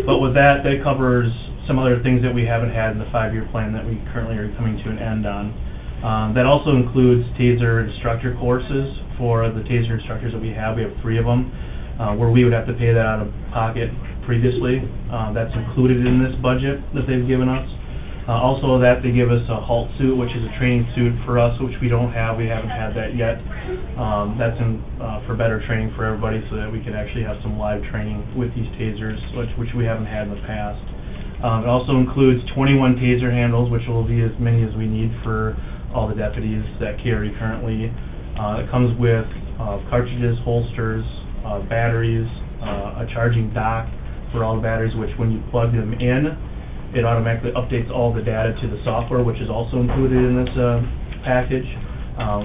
But with that covers some other things that we haven't had in the 5-year plan that we currently are coming to an end on. That also includes TASER instructor courses for the TASER instructors that we have. We have 3 of them, where we would have to pay that out of pocket previously. That's included in this budget that they've given us. Also that they give us a halt suit, which is a training suit for us, which we don't have, we haven't had that yet. That's for better training for everybody so that we can actually have some live training with these tasers, which we haven't had in the past. It also includes 21 taser handles, which will be as many as we need for all the deputies that carry currently. It comes with cartridges, holsters, batteries, a charging dock for all the batteries, which when you plug them in, it automatically updates all the data to the software, which is also included in this package,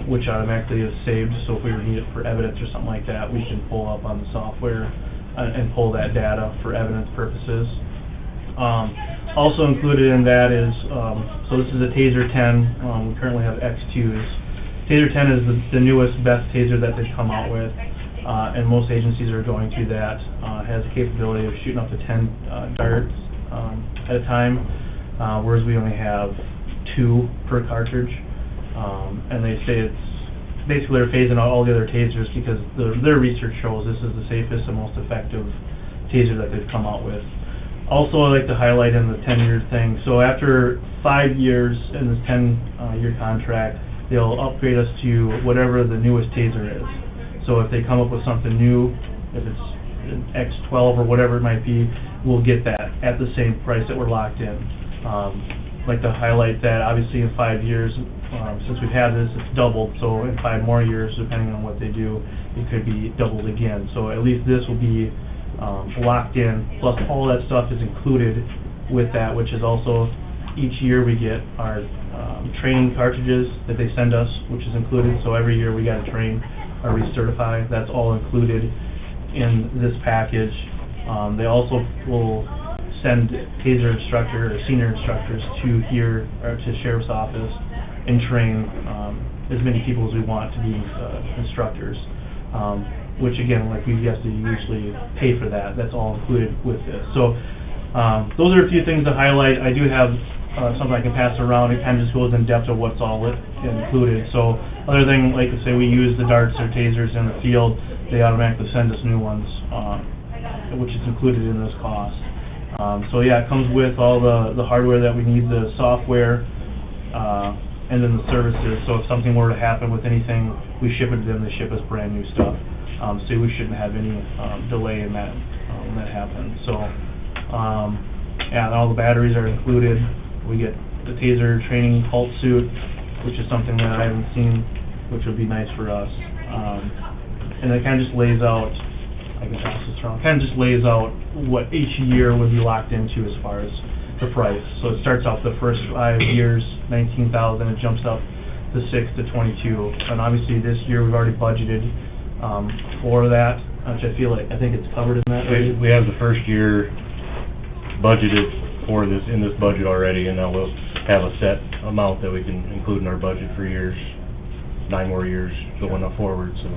which automatically is saved, so if we need it for evidence or something like that, we can pull up on the software and pull that data for evidence purposes. Also included in that is, so this is a Taser 10, we currently have X2s. Taser 10 is the newest, best taser that they've come out with, and most agencies are going to that. Has the capability of shooting up to 10 darts at a time, whereas we only have 2 per cartridge. And they say it's basically they're phasing out all the other tasers because their research shows this is the safest and most effective taser that they've come out with. Also, I'd like to highlight in the 10-year thing, so after 5 years in this 10-year contract, they'll upgrade us to whatever the newest taser is. So if they come up with something new, if it's an X12 or whatever it might be, we'll get that at the same price that we're locked in. I'd like to highlight that obviously in 5 years, since we've had this, it's doubled, so in 5 more years, depending on what they do, it could be doubled again. So at least this will be locked in, plus all that stuff is included with that, which is also, each year we get our training cartridges that they send us, which is included, so every year we gotta train or recertify, that's all included in this package. They also will send taser instructor or senior instructors to here, or to sheriff's office, and train as many people as we want to be instructors. Which again, like we have to usually pay for that, that's all included with this. So, those are a few things to highlight. I do have something I can pass around, it kind of just goes in depth of what's all included. So, other thing, like I say, we use the darts or tasers in the field, they automatically send us new ones, which is included in this cost. So yeah, it comes with all the hardware that we need, the software, and then the services. So if something were to happen with anything, we ship it to them, they ship us brand new stuff. So we shouldn't have any delay in that when that happens. So yeah, and all the batteries are included. We get the taser training halt suit, which is something that I haven't seen, which would be nice for us. And it kind of just lays out, I can pass this around, kind of just lays out what each year would be locked into as far as the price. So it starts off the first 5 years, $19,000, it jumps up to 6 to 22. And obviously this year we've already budgeted for that, which I feel like, I think it's covered in that. We have the first year budgeted for this, in this budget already, and now we'll have a set amount that we can include in our budget for years, 9 more years going up forward, so.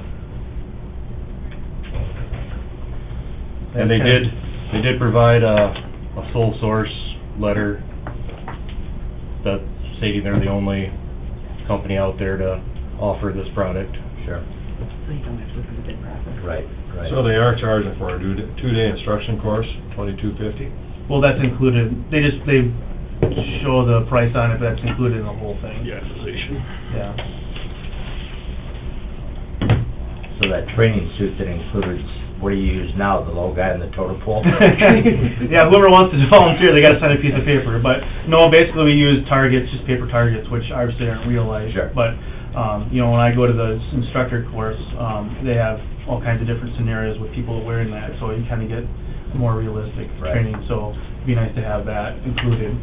And they did provide a sole source letter that stating they're the only company out there to offer this product. Sure. So you don't have to look at the bid process. Right, right. So they are charging for a 2-day instruction course, $22.50? Well, that's included, they show the price on it, but that's included in the whole thing. The acquisition. Yeah. So that training suit that includes, what do you use now, the low guy in the totem pole? Yeah, whoever wants to volunteer, they gotta sign a piece of paper, but no, basically we use targets, just paper targets, which obviously aren't real life. Sure. But, you know, when I go to the instructor course, they have all kinds of different scenarios with people wearing that, so you kinda get more realistic Right. training, so it'd be nice to have that included,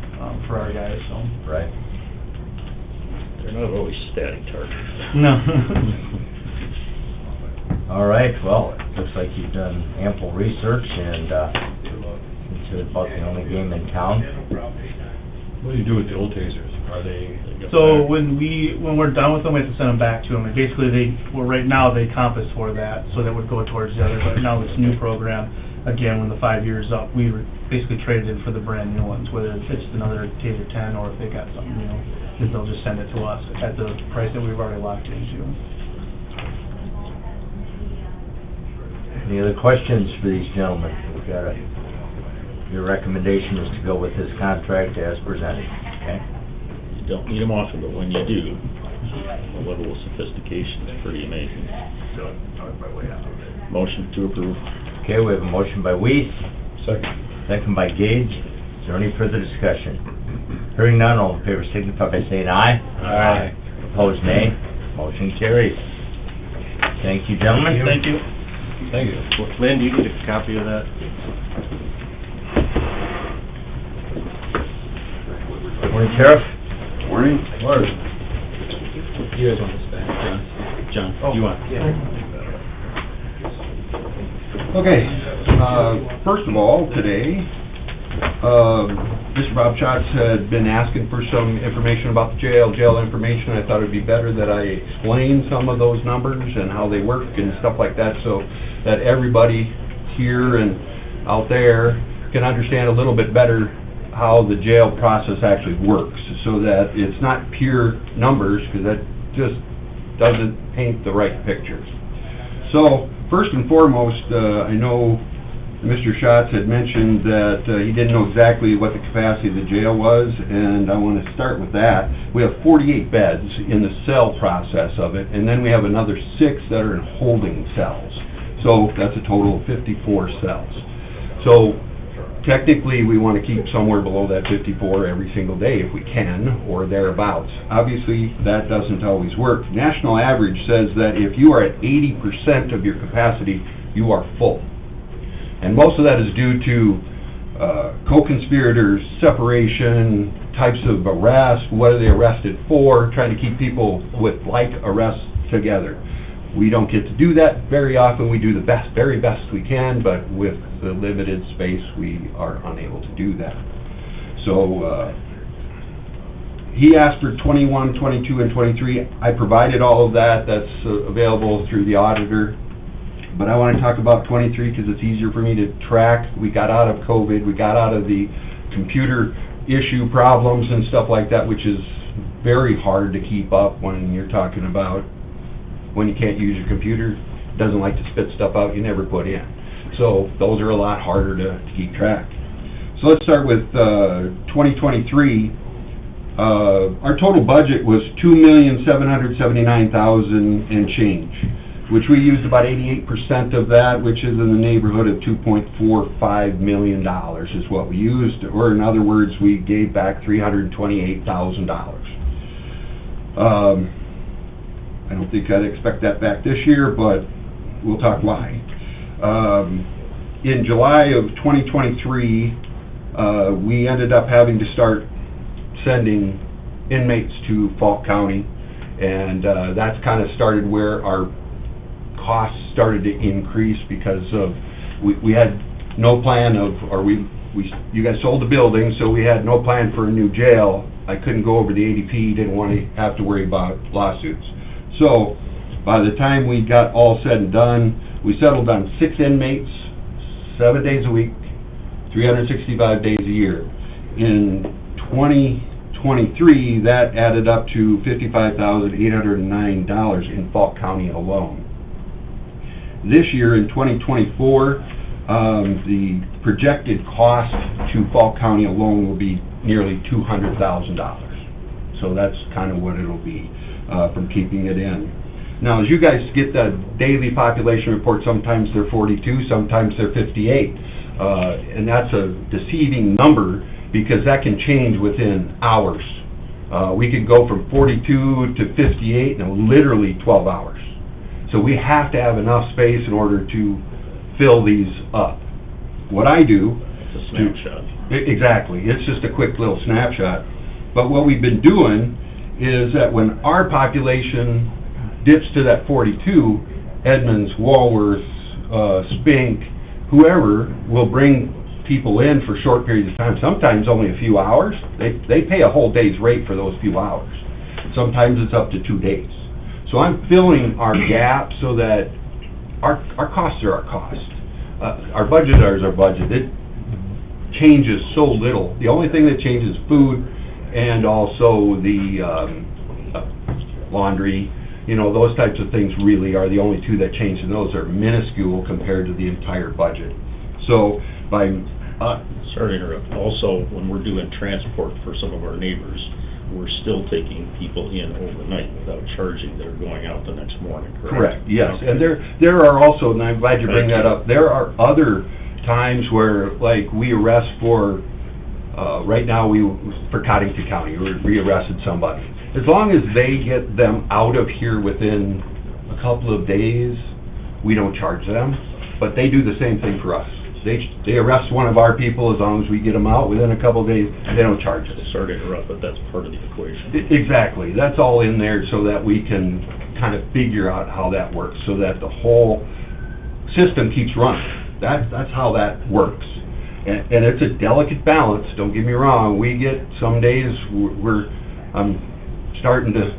for our guys, so. Right. They're not always static targets. No. All right, well, it looks like you've done ample research, and it's about the only game in town. What do you do with the old tasers? Are they? So when we're done with them, we have to send them back to them, and basically right now they compass for that, so that would go towards the other, but now this new program, again, when the 5 years up, we basically traded in for the brand new ones, whether it's just another Taser 10, or if they got something, you know, then they'll just send it to us at the price that we've already locked into. Any other questions for these gentlemen? We've got your recommendation is to go with this contract as presented. Okay. You don't need them often, but when you do, the level of sophistication is pretty amazing. Motion to approve. Okay, we have a motion by Weiss, Second. second by Gage. Is there any further discussion? Hearing none, all in favor signify by saying aye. Aye. Opposed, nay. Motion carries. Thank you, gentlemen. Thank you. Thank you. Lynn, do you need a copy of that? Morning, Sheriff. Morning. You guys want this back, John? John, you want? Okay, first of all, today, Mr. Bob Schatz had been asking for some information about the jail information. I thought it'd be better that I explain some of those numbers and how they work and stuff like that, so that everybody here and out there can understand a little bit better how the jail process actually works, so that it's not pure numbers, because that just doesn't paint the right picture. So, first and foremost, I know Mr. Schatz had mentioned that he didn't know exactly what the capacity of the jail was, and I want to start with that. We have 48 beds in the cell process of it, and then we have another 6 that are in holding cells. So that's a total of 54 cells. So technically, we want to keep somewhere below that 54 every single day if we can, or thereabouts. Obviously, that doesn't always work. National average says that if you are at 80% of your capacity, you are full. And most of that is due to co-conspirators, separation, types of arrest, what are they arrested for, trying to keep people with like arrests together. We don't get to do that very often. We do the very best we can, but with the limited space, we are unable to do that. So he asked for 21, 22, and 23. I provided all of that. That's available through the auditor. But I want to talk about 23 because it's easier for me to track. We got out of COVID. We got out of the computer issue problems and stuff like that, which is very hard to keep up when you're talking about when you can't use your computer. It doesn't like to spit stuff out you never put in. So those are a lot harder to keep track. So let's start with 2023. Our total budget was $2,779,000 and change, which we used about 88% of that, which is in the neighborhood of $2.45 million is what we used, or in other words, we gave back $328,000. I don't think I'd expect that back this year, but we'll talk why. In July of 2023, we ended up having to start sending inmates to Falk County, and that's kind of started where our costs started to increase because of we had no plan of, or you guys sold the building, so we had no plan for a new jail. I couldn't go over the ADP, didn't want to have to worry about lawsuits. So by the time we got all said and done, we settled on 6 inmates, 7 days a week, 365 days a year. In 2023, that added up to $55,809 in Falk County alone. This year, in 2024, the projected cost to Falk County alone will be nearly $200,000. So that's kind of what it'll be from keeping it in. Now, as you guys get the daily population report, sometimes they're 42, sometimes they're 58. And that's a deceiving number because that can change within hours. We could go from 42 to 58 in literally 12 hours. So we have to have enough space in order to fill these up. What I do... It's a snapshot. Exactly. It's just a quick little snapshot. But what we've been doing is that when our population dips to that 42, Edmonds, Walworth, Spink, whoever will bring people in for short periods of time, sometimes only a few hours. They pay a whole day's rate for those few hours. Sometimes it's up to 2 days. So I'm filling our gap so that our costs are our cost. Our budget is our budget. It changes so little. The only thing that changes is food and also the laundry. You know, those types of things really are the only two that change, and those are minuscule compared to the entire budget. So by Sorry to interrupt. Also, when we're doing transport for some of our neighbors, we're still taking people in overnight without charging. They're going out the next morning, correct? Correct, yes. And there are also, and I'm glad you bring that up, there are other times where, like, we arrest for, right now, for Cottington County, we arrested somebody. As long as they get them out of here within a couple of days, we don't charge them, but they do the same thing for us. They arrest one of our people, as long as we get them out within a couple of days, they don't charge us. Sorry to interrupt, but that's part of the equation. Exactly, that's all in there so that we can kind of figure out how that works, so that the whole system keeps running. That's how that works. And it's a delicate balance, don't get me wrong. We get, some days, I'm starting to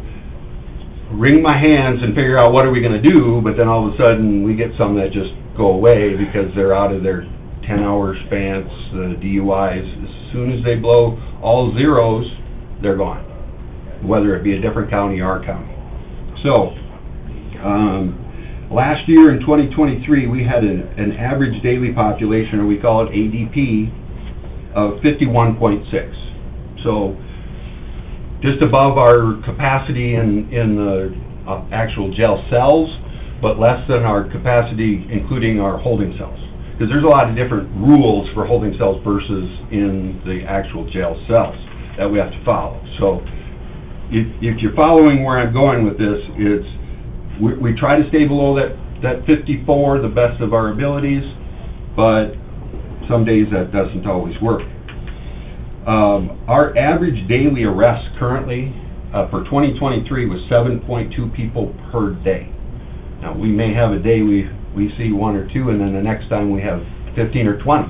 wring my hands and figure out what are we gonna do, but then all of a sudden, we get some that just go away because they're out of their 10-hour spans, the DUIs. As soon as they blow all zeros, they're gone, whether it be a different county or our county. So, last year in 2023, we had an average daily population, or we call it ADP, of 51.6. So, just above our capacity in the actual jail cells, but less than our capacity, including our holding cells. Because there's a lot of different rules for holding cells versus in the actual jail cells that we have to follow. So, if you're following where I'm going with this, we try to stay below that 54, the best of our abilities, but some days that doesn't always work. Our average daily arrests currently for 2023 was 7.2 people per day. Now, we may have a day we see one or two, and then the next time we have 15 or 20.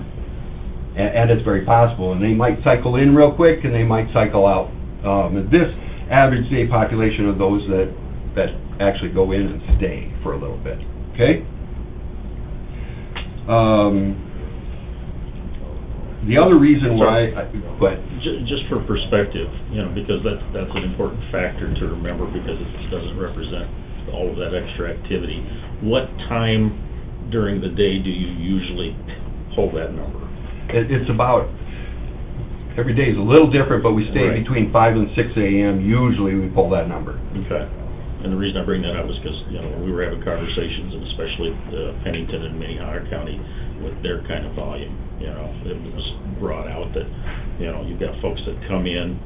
And it's very possible. And they might cycle in real quick, and they might cycle out. This average day population of those that actually go in and stay for a little bit. Okay? The other reason why, go ahead. Just for perspective, because that's an important factor to remember, because it doesn't represent all of that extra activity. What time during the day do you usually pull that number? It's about, every day is a little different, but we stay between 5 and 6 a.m. Usually we pull that number. Okay. And the reason I bring that up is because, we were having conversations, and especially Pennington and Minnehaha County, with their kind of volume. It was brought out that, you've got folks that come in,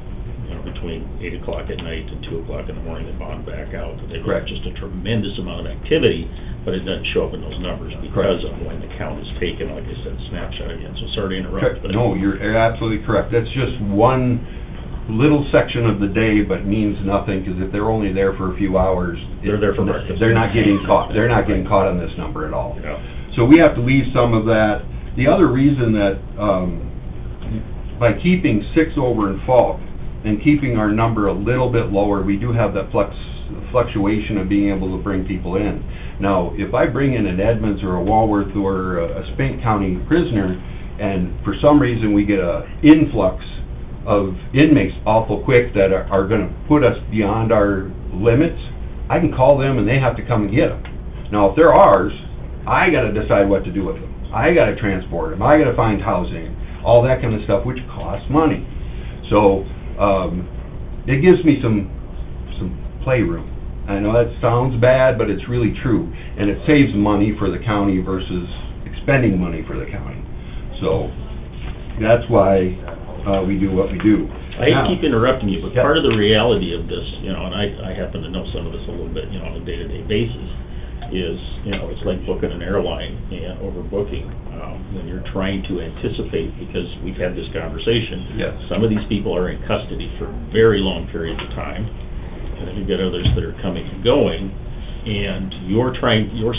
between 8 o'clock at night and 2 o'clock in the morning, they bond back out. They've got just a tremendous amount of activity, but it doesn't show up in those numbers because of when the count is taken, like I said, snapshot again. So sorry to interrupt. But no, you're absolutely correct. That's just one little section of the day, but means nothing, because if they're only there for a few hours, they're there for breakfast. They're not getting caught. They're not getting caught on this number at all. Yeah. So we have to leave some of that. The other reason that, by keeping 6 over in Falk and keeping our number a little bit lower, we do have that fluctuation of being able to bring people in. Now, if I bring in an Edmonds or a Walworth or a Spink County prisoner, and for some reason we get an influx of inmates awful quick that are going to put us beyond our limits, I can call them and they have to come and get them. Now, if they're ours, I got to decide what to do with them. I got to transport them. I got to find housing, all that kind of stuff, which costs money. So it gives me some playroom. I know that sounds bad, but it's really true, and it saves money for the county versus expending money for the county. So that's why we do what we do. I hate to keep interrupting you, but part of the reality of this, and I happen to know some of this a little bit, on a day-to-day basis, is, it's like booking an airline and overbooking. When you're trying to anticipate, because we've had this conversation, some of these people are in custody for very long periods of time, and then you've got others that are coming and going, and your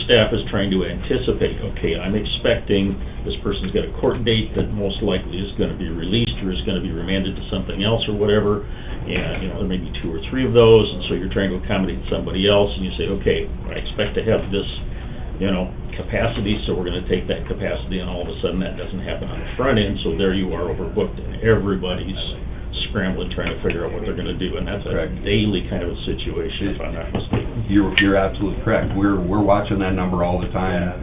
staff is trying to anticipate, okay, I'm expecting this person's got a court date that most likely is going to be released or is going to be remanded to something else or whatever, and there may be 2 or 3 of those, and so you're trying to accommodate somebody else, and you say, okay, I expect to have this, capacity, so we're going to take that capacity, and all of a sudden that doesn't happen on the front end, so there you are overbooked, and everybody's scrambling trying to figure out what they're going to do, and that's a daily kind of a situation, if I'm not mistaken. You're absolutely correct. We're watching that number all the time.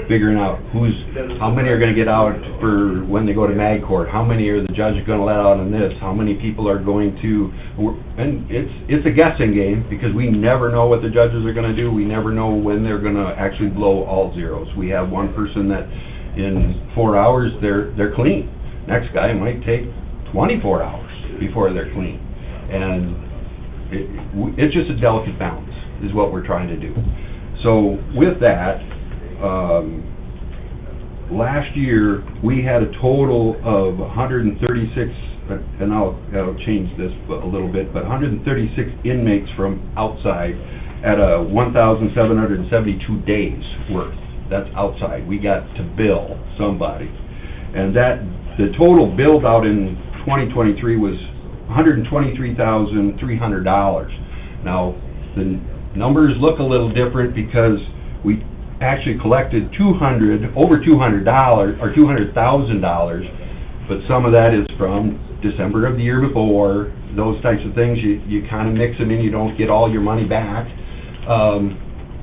figuring out how many are gonna get out for when they go to mag court, how many are the judge gonna let out on this, how many people are going to, and it's a guessing game, because we never know what the judges are gonna do, we never know when they're gonna actually blow all zeros. We have one person that in 4 hours, they're clean. Next guy might take 24 hours before they're clean. And it's just a delicate balance, is what we're trying to do. So with that, last year, we had a total of 136, and I'll change this a little bit, but 136 inmates from outside at a 1,772 days worth. That's outside. We got to bill somebody. And the total billed out in 2023 was $123,300. Now, the numbers look a little different because we actually collected over $200 or $200,000, but some of that is from December of the year before. Those types of things, you kind of mix them in. You don't get all your money back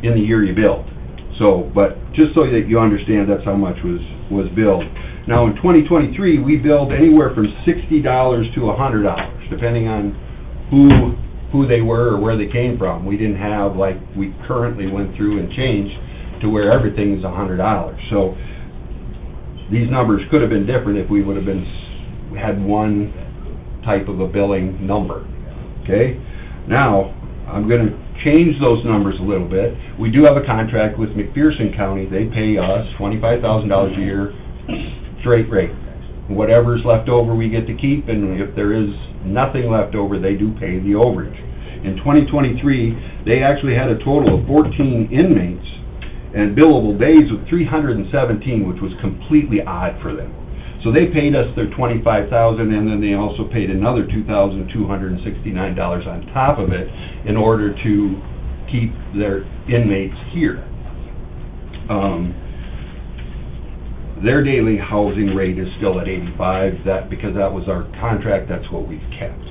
in the year you billed. So, but just so that you understand, that's how much was billed. Now, in 2023, we billed anywhere from $60 to $100, depending on who they were or where they came from. We didn't have, like we currently went through and changed to where everything is $100. So these numbers could have been different if we would have had one type of a billing number. Okay? Now, I'm going to change those numbers a little bit. We do have a contract with McPherson County. They pay us $25,000 a year, straight rate. Whatever's left over we get to keep, and if there is nothing left over, they do pay the overage. In 2023, they actually had a total of 14 inmates and billable days of 317, which was completely odd for them. So they paid us their $25,000, and then they also paid another $2,269 on top of it in order to keep their inmates here. Their daily housing rate is still at $85. Because that was our contract, that's what we've kept.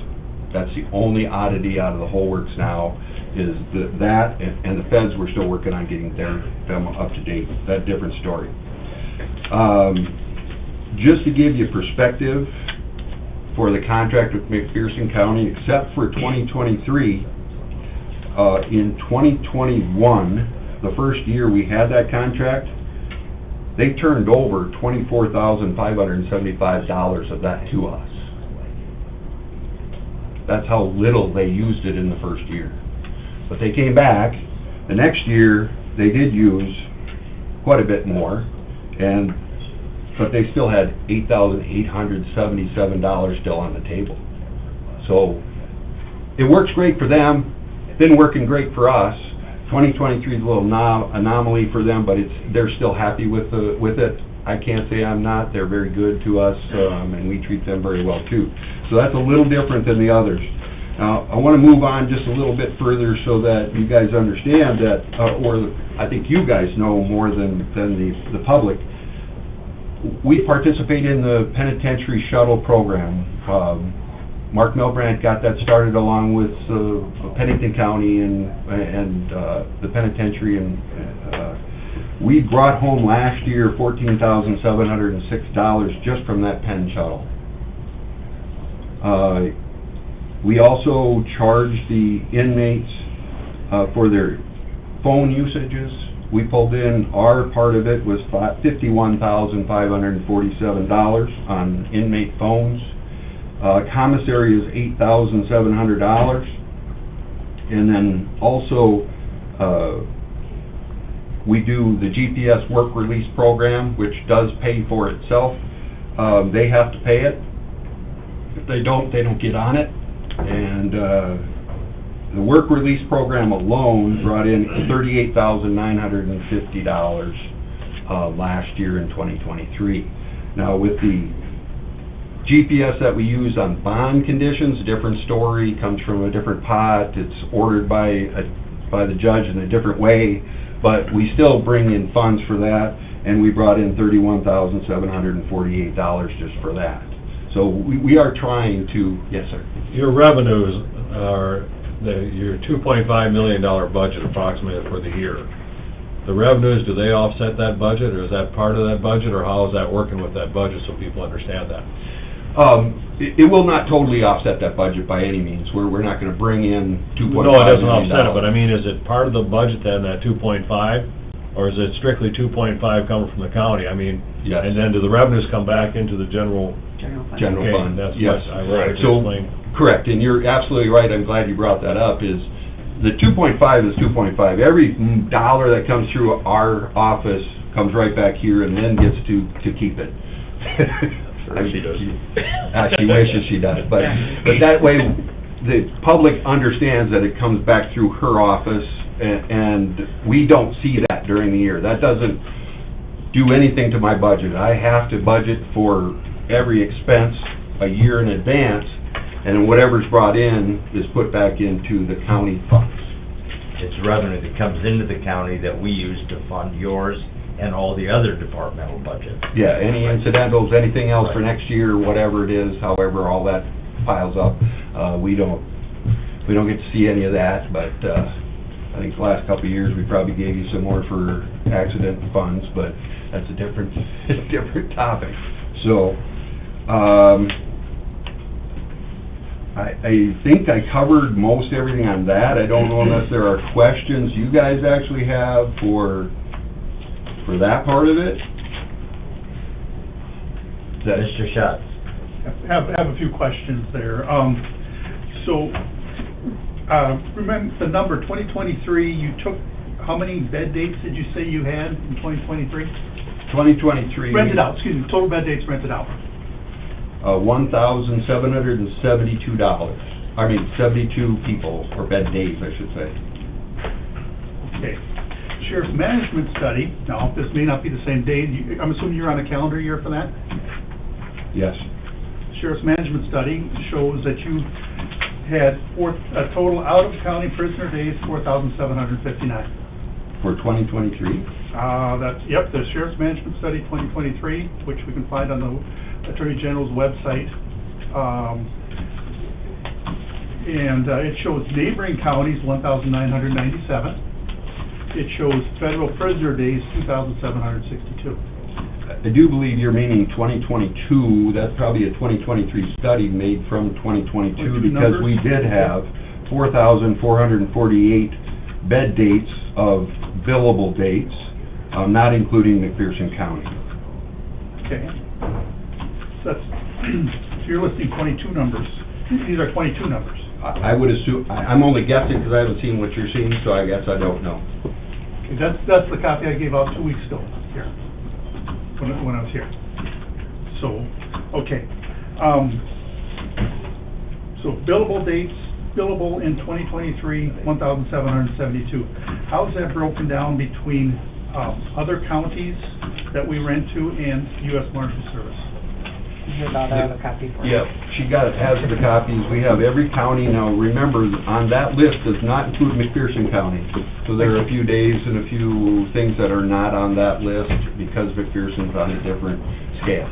That's the only oddity out of the whole works now, is that and the feds were still working on getting them up to date. That different story. Just to give you perspective for the contract with McPherson County, except for 2023, in 2021, the first year we had that contract, they turned over $24,575 of that to us. That's how little they used it in the first year. But they came back, the next year they did use quite a bit more, but they still had $8,877 still on the table. So it works great for them, it's been working great for us. 2023 is a little anomaly for them, but they're still happy with it. I can't say I'm not. They're very good to us, and we treat them very well too. So that's a little different than the others. Now, I want to move on just a little bit further so that you guys understand that, or I think you guys know more than the public. We participate in the penitentiary shuttle program. Mark Milbrandt got that started along with Pennington County and the penitentiary, and we brought home last year $14,706 just from that pen shuttle. We also charge the inmates for their phone usages. We pulled in, our part of it was $51,547 on inmate phones. Commissary is $8,700. And then also, we do the GPS work release program, which does pay for itself. They have to pay it. If they don't get on it. And the work release program alone brought in $38,950 last year in 2023. Now with the GPS that we use on bond conditions, a different story, comes from a different pot. It's ordered by the judge in a different way, but we still bring in funds for that, and we brought in $31,748 just for that. So we are trying to, yes, sir. Your revenues are your $2.5 million budget approximately for the year. the revenues, do they offset that budget, or is that part of that budget, or how is that working with that budget, so people understand that? It will not totally offset that budget by any means. We're not gonna bring in $2.5 million. No, it doesn't offset it, but I mean, is it part of the budget then, that 2.5? Or is it strictly 2.5 coming from the county? I mean, Yes. and then do the revenues come back into the general? General fund. General Okay, fund, that's yes. what I wanted to So, explain. correct, and you're absolutely right, I'm glad you brought that up, is the 2.5 is 2.5. Every dollar that comes through our office comes right back here and then gets to keep it. Sure she does. She wishes she does, but that way, the public understands that it comes back through her office, and we don't see that during the year. That doesn't do anything to my budget. I have to budget for every expense a year in advance, and then whatever's brought in is put back into the county funds. It's revenue that comes into the county that we use to fund yours and all the other departmental budgets. Yeah, any incidentals, anything else for next year, whatever it is, however all that piles up, we don't get to see any of that, but, I think the last couple of years, we probably gave you some more for accident funds, but that's a different, different topic. So, I think I covered most everything on that. I don't know unless there are questions you guys actually have for that part of it. Mr. Schatz? Have a few questions there. Remember the number 2023, you took, how many bed dates did you say you had in 2023? 2023. Rented out, excuse me, total bed dates rented out. $1,772. I mean, 72 people, or bed days, I should say. Okay. Sheriff's management study, now, this may not be the same day, I'm assuming you're on a calendar year for that? Yes. Sheriff's management study shows that you had a total out-of-county prisoner days, 4,759. For 2023? Yep, the Sheriff's Management Study 2023, which we can find on the Attorney General's website. It shows neighboring counties, 1,997. It shows federal prisoner days, 2,762. I do believe you're meaning 2022, that's probably a 2023 study made from 2022, because we did have 4,448 bed dates of billable dates, not including McPherson County. Okay. So that's, so you're listing 22 numbers. These are 22 numbers. I would assume, I'm only guessing because I haven't seen what you're seeing, so I guess I don't know. Okay, that's the copy I gave out 2 weeks ago here, when I was here. So, okay. So billable dates, billable in 2023, 1,772. How is that broken down between other counties that we rent to and U.S. Marshal Service? Here's about a copy for you. Yep, she has the copies. We have every county. Now, remember, on that list does not include McPherson County. So there are a few days and a few things that are not on that list because McPherson's on a different scale.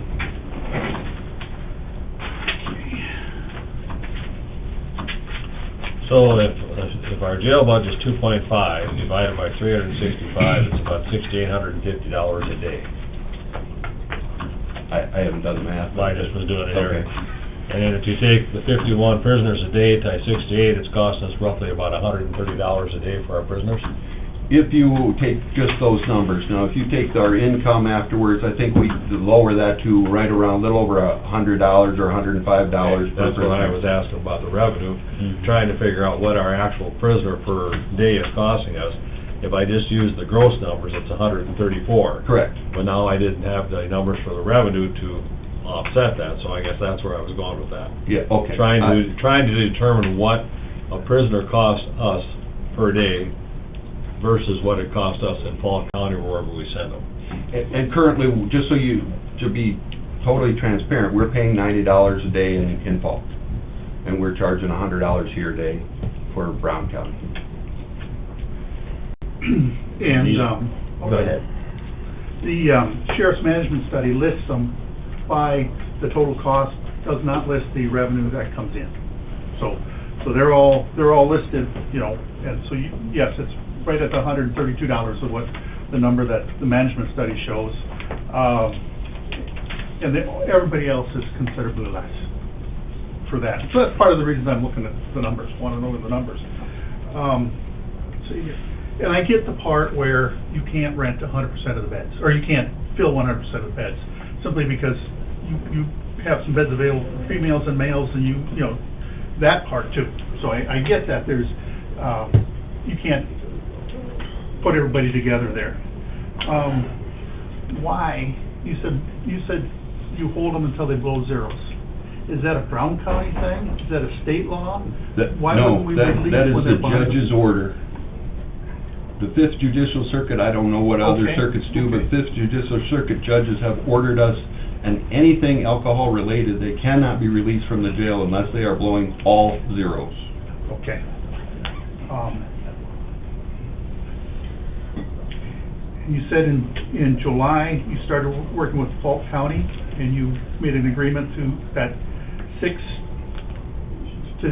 So if our jail budget's 2.5, divided by 365, it's about $6,850 a day. I haven't done the math. I just was doing it here. Okay. And then if you take the 51 prisoners a day times 68, it's costing us roughly about $130 a day for our prisoners. If you take just those numbers, now if you take our income afterwards, I think we lower that to right around a little over $100 or $105 per prisoner. That's what I was asking about the revenue, trying to figure out what our actual prisoner per day is costing us. If I just use the gross numbers, it's 134. Correct. But now I didn't have the numbers for the revenue to offset that, so I guess that's where I was going with that. Yeah, okay. Trying to determine what a prisoner costs us per day versus what it costs us in Polk County or wherever we send them. And currently, just so to be totally transparent, we're paying $90 a day in Polk. And we're charging $100 here a day for Brown County. And, Go ahead. The Sheriff's Management Study lists them by the total cost, does not list the revenue that comes in. So they're all listed, you know, and so yes, it's right at the $132 of the number that the management study shows. And everybody else is considerably less for that. So that's part of the reason I'm looking at the numbers, want to know the numbers. And I get the part where you can't rent 100% of the beds, or you can't fill 100% of the beds, simply because you have some beds available for females and males, and you know, that part too. So I get that there's, you can't put everybody together there. Why? You said you hold them until they blow zeros. Is that a Brown County thing? Is that a state law? Why wouldn't we release that is when the they're behind? judge's order. The Fifth Judicial Circuit, I don't know what other Okay. circuits do, but Okay. Fifth Judicial Circuit judges have ordered us, and anything alcohol related, they cannot be released from the jail unless they are blowing all zeros. Okay. You said in July, you started working with Falk County, and you made an agreement to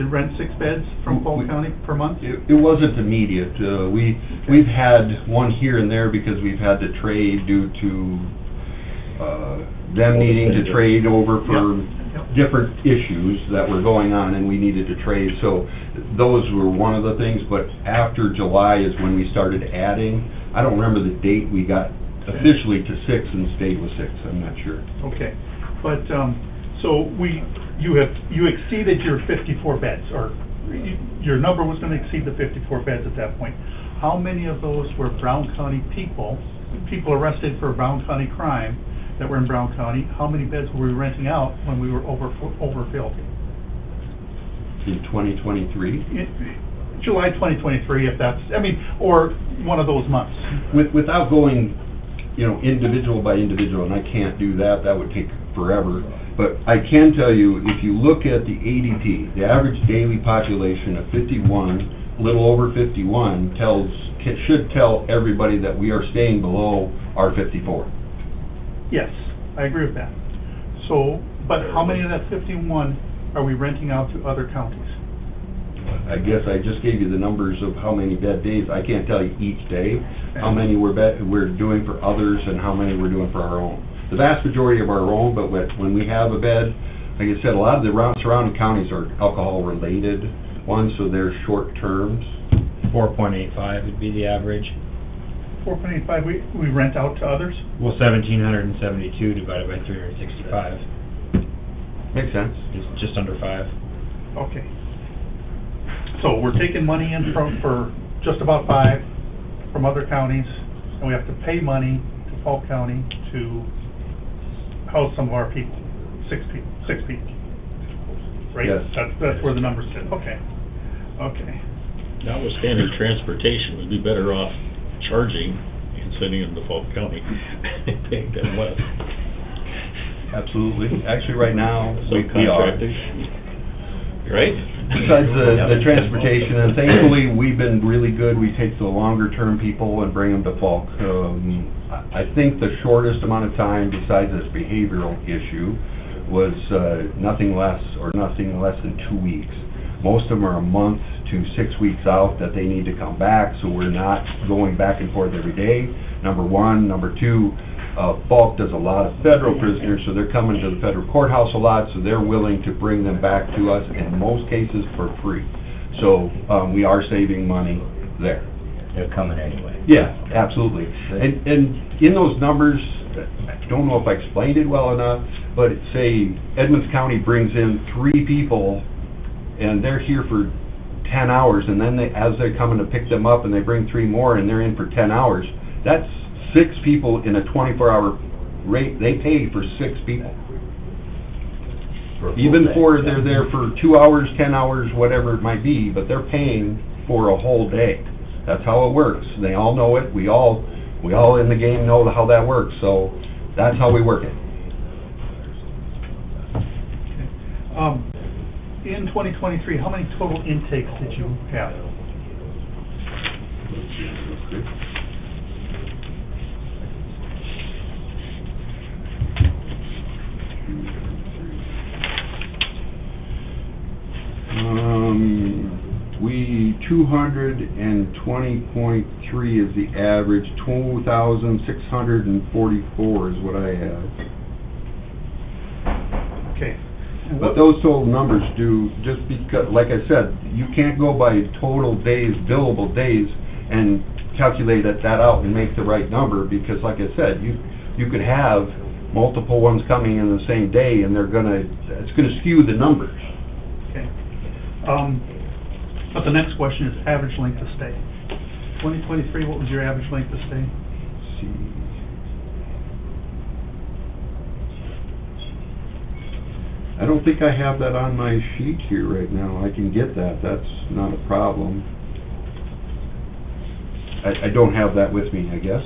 rent 6 beds from Falk County per month? It wasn't immediate. We've had one here and there because we've had to trade due to them needing to trade over for Yep. different issues that were going on, and we needed to trade. So those were one of the things, but after July is when we started adding. I don't remember the date we got officially to 6 and stayed with 6, I'm not sure. Okay, but, so you exceeded your 54 beds, or your number was gonna exceed the 54 beds at that point. How many of those were Brown County people arrested for a Brown County crime that were in Brown County? How many beds were we renting out when we were overfilled? In 2023? July 2023, if that's, I mean, or one of those months. Without going, you know, individual by individual, and I can't do that, that would take forever. But I can tell you, if you look at the ADP, the average daily population of 51, a little over 51, should tell everybody that we are staying below our 54. Yes, I agree with that. So, but how many of that 51 are we renting out to other counties? I guess I just gave you the numbers of how many bed days. I can't tell you each day how many we're doing for others and how many we're doing for our own. The vast majority of our own, but when we have a bed, like I said, a lot of the surrounding counties are alcohol-related ones, so they're short terms. 4.85 would be the average. 4.85 we rent out to others? Well, 1,772 divided by 365. Makes sense. It's just under 5. Okay. So we're taking money in for just about 5 from other counties, and we have to pay money to Falk County to house some of our people, 6 people, right? Yes. That's where the numbers sit, okay. Notwithstanding transportation, we'd be better off charging and sending them to Falk County, paying them less. Absolutely. Actually, right now, we are. Right? Besides the transportation, and thankfully, we've been really good. We take the longer-term people and bring them to Falk. I think the shortest amount of time, besides this behavioral issue, was nothing less than 2 weeks. Most of them are a month to 6 weeks out that they need to come back, so we're not going back and forth every day, number one. Number two, Falk does a lot of federal prisoners, so they're coming to the federal courthouse a lot, so they're willing to bring them back to us, in most cases, for free. So, we are saving money there. They're coming anyway. Yeah, absolutely. And in those numbers, I don't know if I explained it well enough, but say Edmonds County brings in 3 people, and they're here for 10 hours, and then as they're coming to pick them up, and they bring 3 more, and they're in for 10 hours, that's 6 people in a 24-hour rate. They pay for 6 people. Even before they're there for 2 hours, 10 hours, whatever it might be, but they're paying for a whole day. That's how it works. They all know it. We all in the game know how that works, so that's how we work it. In 2023, how many total intakes did you have? 220.3 is the average, 2,644 is what I have. Okay. And But what- those total numbers do, just because, like I said, you can't go by total days, billable days, and calculate that out and make the right number, because like I said, you could have multiple ones coming in the same day, and it's gonna skew the numbers. Okay. But the next question is average length of stay. 2023, what was your average length of stay? Let's see. I don't think I have that on my sheet here right now. I can get that, that's not a problem. I don't have that with me, I guess.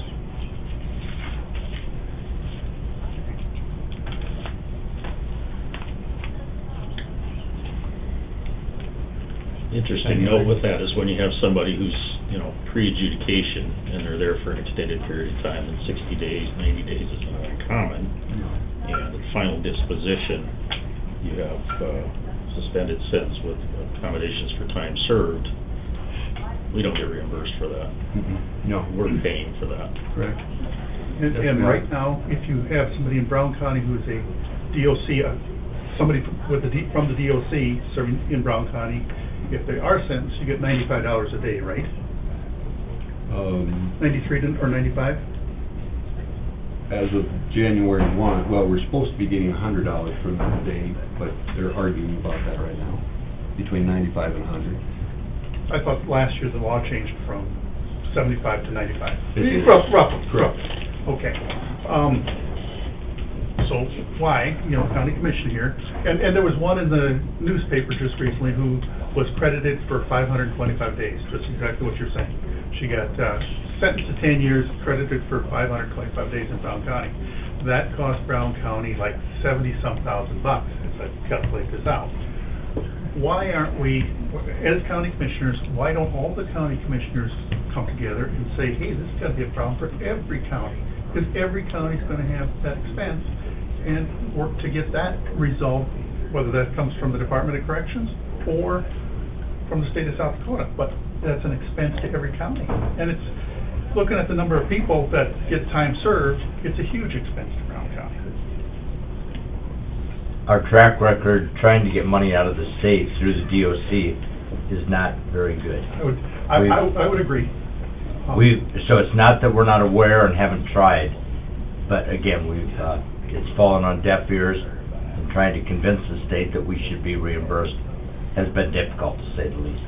Interesting note with that is when you have somebody who's, pre-adjudication, and they're there for an extended period of time, and 60 days, 90 days is not uncommon, and final disposition, you have suspended sentence with accommodations for time served. We don't get reimbursed for that. No. We're paying for that. Correct. And right now, if you have somebody in Brown County who's a DOC, somebody from the DOC serving in Brown County, if they are sentenced, you get $95 a day, right? 93 or 95? As of January 1, well, we're supposed to be getting $100 for the day, but they're arguing about that right now, between 95 and 100. I thought last year the law changed from 75 to 95. It is. Roughly. Correct. Okay. So why, county commission here, and there was one in the newspaper just recently who was credited for 525 days, just exactly what you're saying. She got sentenced to 10 years, credited for 525 days in Brown County. That cost Brown County like 70-some thousand bucks, if I calculate this out. Why aren't we, as county commissioners, why don't all the county commissioners come together and say, hey, this has got to be a problem for every county, because every county's going to have that expense, and work to get that resolved, whether that comes from the Department of Corrections or from the state of South Dakota, but that's an expense to every county. And it's, looking at the number of people that get time served, it's a huge expense to Brown County. Our track record trying to get money out of the state through the DOC is not very good. I would agree. So it's not that we're not aware and haven't tried, but again, it's fallen on deaf ears, and trying to convince the state that we should be reimbursed has been difficult, to say the least.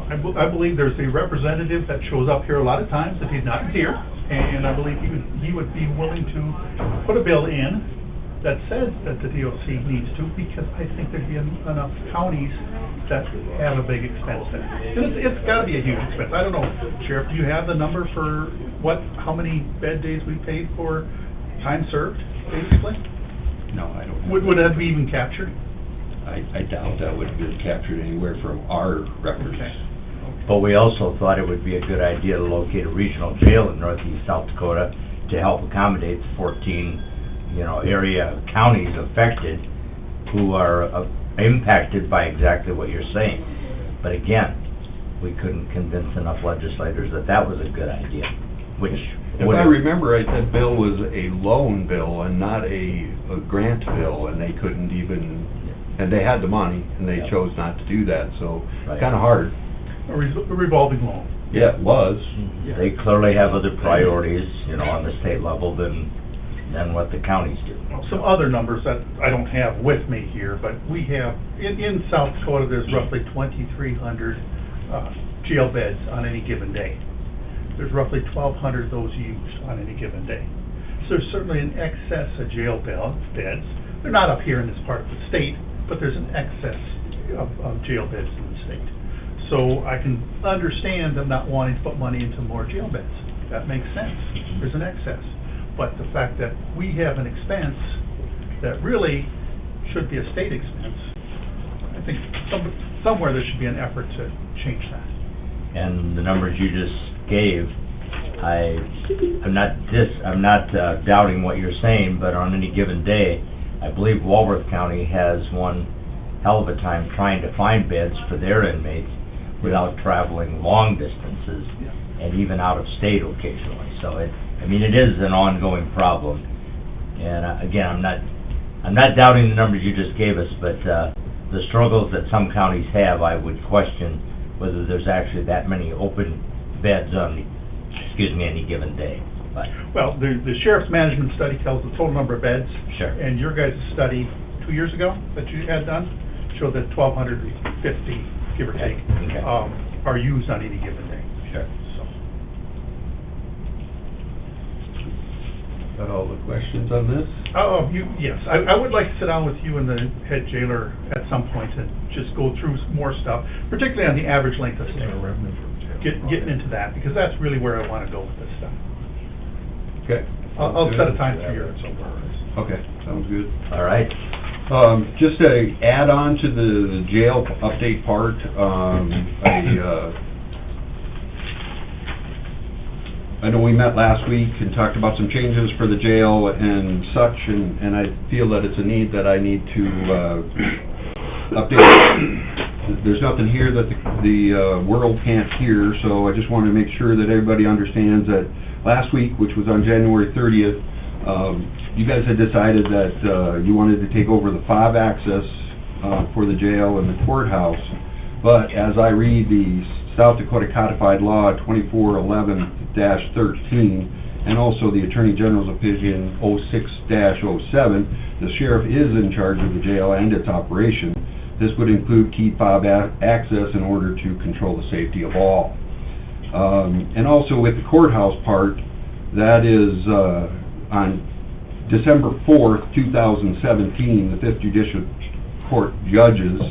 I believe there's a representative that shows up here a lot of times if he's not here, and I believe he would be willing to put a bill in that says that the DOC needs to, because I think there'd be enough counties that have a big expense there. And it's gotta be a huge expense. I don't know, Sheriff, do you have the number for how many bed days we paid for time served, basically? No, I don't. Would that be even captured? I doubt that would be captured anywhere from our records. Okay. But we also thought it would be a good idea to locate a regional jail in northeast South Dakota to help accommodate the 14, area counties affected who are impacted by exactly what you're saying. But again, we couldn't convince enough legislators that was a good idea, which If I remember right, that bill was a loan bill and not a grant bill, and they couldn't even, and they had the money, and they chose not to do that, so kind of hard. A revolving loan. Yeah, it was. They clearly have other priorities, on the state level than what the counties do. Some other numbers that I don't have with me here, but we have, in South Dakota, there's roughly 2,300 jail beds on any given day. There's roughly 1,200 of those used on any given day. So there's certainly an excess of jail beds. They're not up here in this part of the state, but there's an excess of jail beds in the state. So I can understand them not wanting to put money into more jail beds. That makes sense. There's an excess. But the fact that we have an expense that really should be a state expense, I think somewhere there should be an effort to change that. And the numbers you just gave, I'm not doubting what you're saying, but on any given day, I believe Walworth County has one hell of a time trying to find beds for their inmates, without traveling long distances and even out of state occasionally. So it is an ongoing problem. And again, I'm not doubting the numbers you just gave us, but the struggles that some counties have, I would question whether there's actually that many open beds on, any given day. But Well, the sheriff's management study tells the total number of beds. Sure. And your guys' study 2 years ago that you had done showed that 1,250, give or take, Okay. are used on any given day. Sure. So, Got all the questions on this? yes, I would like to sit down with you and the head jailer at some point and just go through some more stuff, particularly on the average length of stay. Getting into that, because that's really where I want to go with this stuff. Okay. I'll set a time for you. Okay, sounds good. all right. Just to add on to the jail update part, I know we met last week and talked about some changes for the jail and such, and I feel that it's a need that I need to update. There's nothing here that the world can't hear, so I just want to make sure that everybody understands that last week, which was on January 30th, you guys had decided that you wanted to take over the fob access for the jail and the courthouse. But as I read the South Dakota Codified Law 2411-13, and also the Attorney General's Opinion 06-07, the sheriff is in charge of the jail and its operation. This would include key fob access in order to control the safety of all. And also with the courthouse part, that is on December 4th, 2017, the 5th Judicial Court judges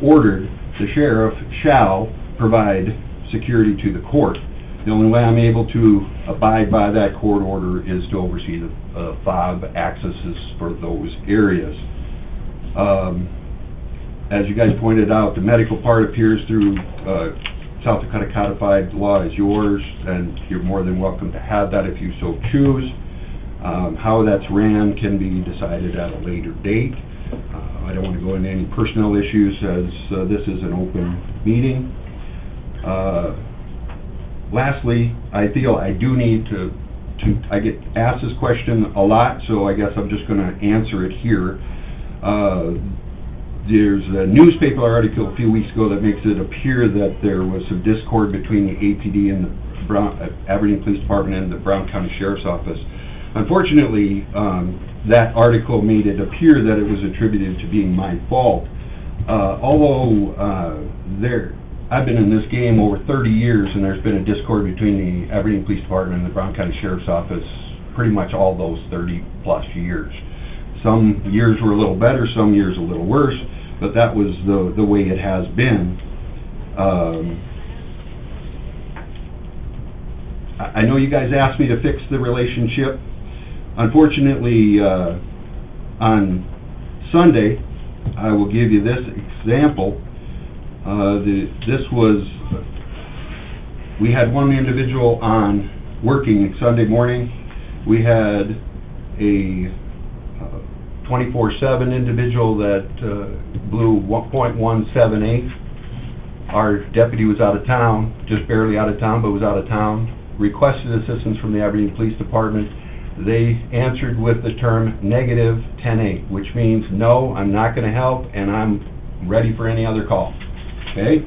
ordered the sheriff shall provide security to the court. The only way I'm able to abide by that court order is to oversee the fob accesses for those areas. As you guys pointed out, the medical part appears through South Dakota Codified Law is yours, and you're more than welcome to have that if you so choose. How that's ran can be decided at a later date. I don't want to go into any personnel issues as this is an open meeting. Lastly, I feel I do need to I get asked this question a lot, so I guess I'm just going to answer it here. There's a newspaper article a few weeks ago that makes it appear that there was some discord between the APD and the Aberdeen Police Department and the Brown County Sheriff's Office. Unfortunately, that article made it appear that it was attributed to being my fault. Although I've been in this game over 30 years, and there's been a discord between the Aberdeen Police Department and the Brown County Sheriff's Office pretty much all those 30-plus years. Some years were a little better, some years a little worse, but that was the way it has been. I know you guys asked me to fix the relationship. Unfortunately, on Sunday, I will give you this example. We had one individual on working Sunday morning. We had a 24/7 individual that blew 1.178. Our deputy was out of town, just barely out of town, but was out of town. Requested assistance from the Aberdeen Police Department. They answered with the term negative 10-8, which means, no, I'm not going to help, and I'm ready for any other call. Okay?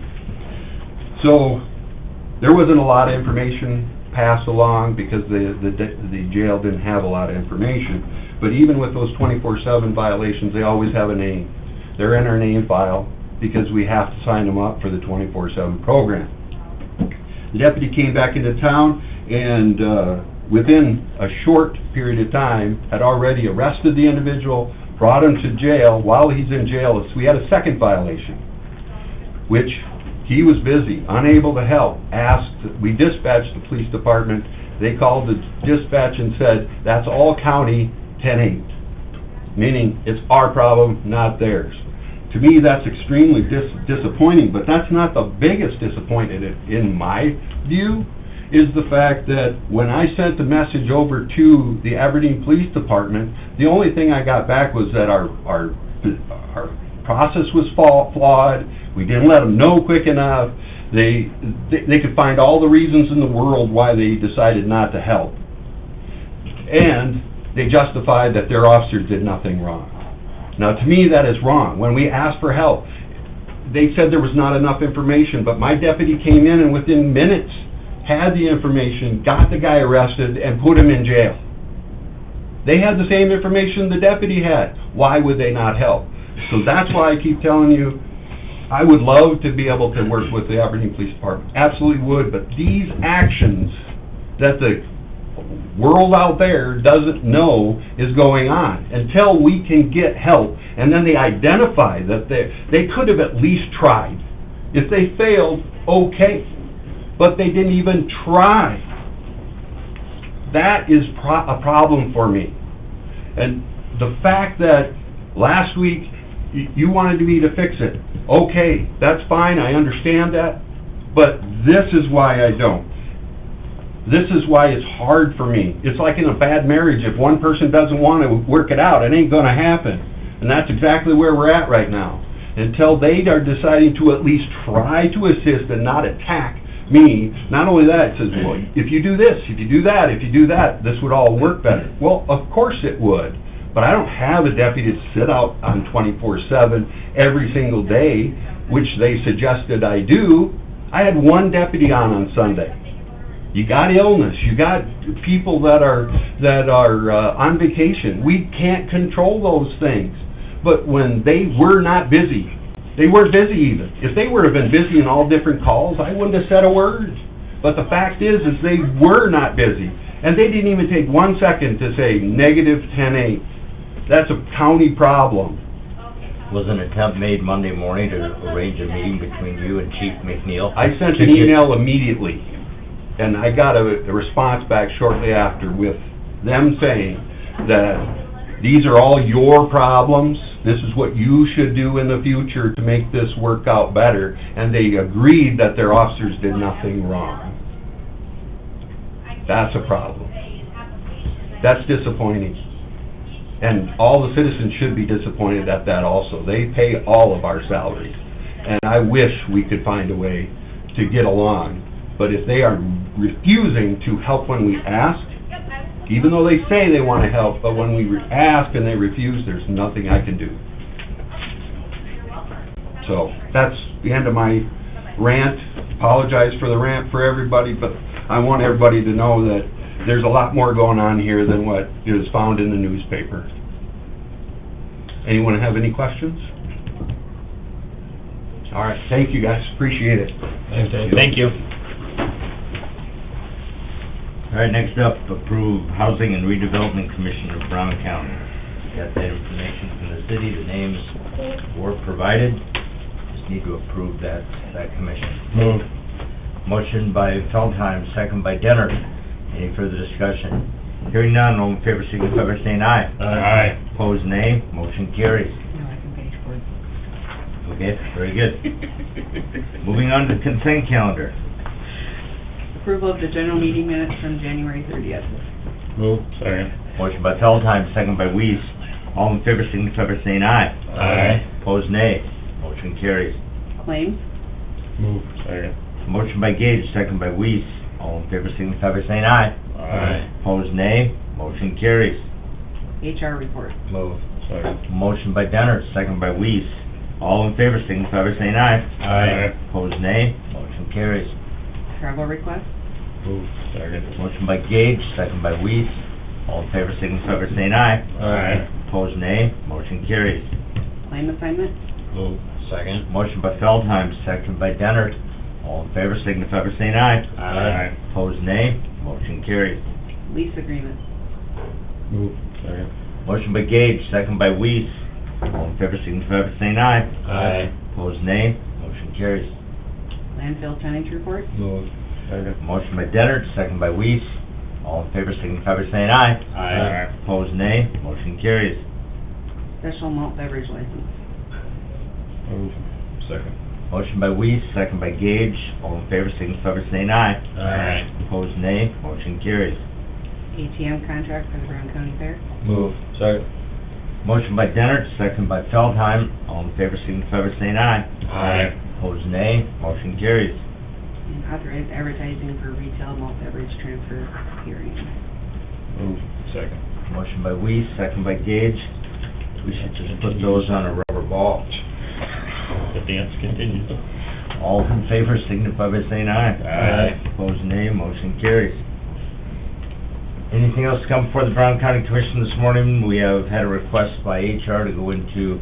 So, there wasn't a lot of information passed along because the jail didn't have a lot of information. But even with those 24/7 violations, they always have a name. They're in our name file because we have to sign them up for the 24/7 program. The deputy came back into town and within a short period of time had already arrested the individual, brought him to jail. While he's in jail, we had a second violation, which he was busy, unable to help. We dispatched the police department. They called the dispatch and said, that's all county 10-8, meaning it's our problem, not theirs. To me, that's extremely disappointing, but that's not the biggest disappointment in my view, is the fact that when I sent the message over to the Aberdeen Police Department, the only thing I got back was that our process was flawed, we didn't let them know quick enough, They could find all the reasons in the world why they decided not to help. And they justified that their officers did nothing wrong. Now, to me, that is wrong. When we asked for help, they said there was not enough information, but my deputy came in and within minutes had the information, got the guy arrested, and put him in jail. They had the same information the deputy had. Why would they not help? So that's why I keep telling you, I would love to be able to work with the Aberdeen Police Department. Absolutely would, but these actions that the world out there doesn't know is going on, until we can get help, and then they identify that they could have at least tried. If they failed, okay, but they didn't even try. That is a problem for me. And the fact that last week you wanted me to fix it, okay, that's fine, I understand that, but this is why I don't. This is why it's hard for me. It's like in a bad marriage. If one person doesn't want to work it out, it ain't going to happen. And that's exactly where we're at right now. Until they are deciding to at least try to assist and not attack me, not only that, it says, well, if you do this, if you do that, if you do that, this would all work better. Well, of course it would. But I don't have a deputy to sit out on 24/7 every single day, which they suggested I do. I had one deputy on Sunday. You got illness, you got people that are on vacation. We can't control those things. But when they were not busy, they weren't busy even. If they would have been busy in all different calls, I wouldn't have said a word. But the fact is they were not busy. And they didn't even take 1 second to say negative 10-8. That's a county problem. Was an attempt made Monday morning to arrange a meeting between you and Chief McNeil? I sent an email immediately, and I got a response back shortly after with them saying that these are all your problems, this is what you should do in the future to make this work out better, and they agreed that their officers did nothing wrong. That's a problem. That's disappointing. And all the citizens should be disappointed at that also. They pay all of our salaries. And I wish we could find a way to get along. But if they are refusing to help when we ask, even though they say they want to help, but when we ask and they refuse, there's nothing I can do. So that's the end of my rant. Apologize for the rant for everybody, but I want everybody to know that there's a lot more going on here than what is found in the newspaper. Anyone have any questions? All right, thank you guys, appreciate it. Thank you. All right, next up, approve Housing and Redevelopment Commission of Brown County. Got that information from the city, the names were provided. Just need to approve that commission. Move. Motion by Feldheim, second by Denner. Any further discussion? Hearing none, all in favor signify by saying aye. Aye. Opposed, nay. Motion carries. No, I can page for it. Okay, very good. Moving on to the consent calendar. Approval of the general meeting minutes from January 30th. Move. Second. Motion by Feldheim, second by Weiss. All in favor signify by saying aye. Aye. Opposed, nay. Motion carries. Claims. Move. Second. Motion by Gage, second by Weiss. All in favor signify by saying aye. Aye. Opposed, nay. Motion carries. HR report. Move. Second. Motion by Denner, second by Weiss. All in favor signify by saying aye. Aye. Opposed, nay. Motion carries. Travel request. Move. Second. Motion by Gage, second by Weiss. All in favor signify by saying aye. Aye. Opposed, nay. Motion carries. Claim assignment. Move. Second. Motion by Feldheim, second by Denner. All in favor signify by saying aye. Aye. Opposed, nay. Motion carries. Lease agreement. Move. Second. Motion by Gage, second by Weiss. All in favor signify by saying aye. Aye. Opposed, nay. Motion carries. Landfill tonnage report. Move. Second. Motion by Denner, second by Weiss. All in favor signify by saying aye. Aye. Opposed, nay. Motion carries. Special malt beverage license. Move. Second. Motion by Weiss, second by Gage. All in favor signify by saying aye. Aye. Opposed, nay. Motion carries. ATM contract for the Brown County Fair. Move. Second. Motion by Denner, second by Feldheim. All in favor signify by saying aye. Aye. Opposed, nay. Motion carries. And authorize advertising for retail malt beverage transfer hearing. Move. Second. Motion by Weiss, second by Gage. We should just put those on a rubber ball. The dance continues. All in favor signify by saying aye. Aye. Opposed, nay. Motion carries. Anything else to come before the Brown County Commission this morning? We have had a request by HR to go into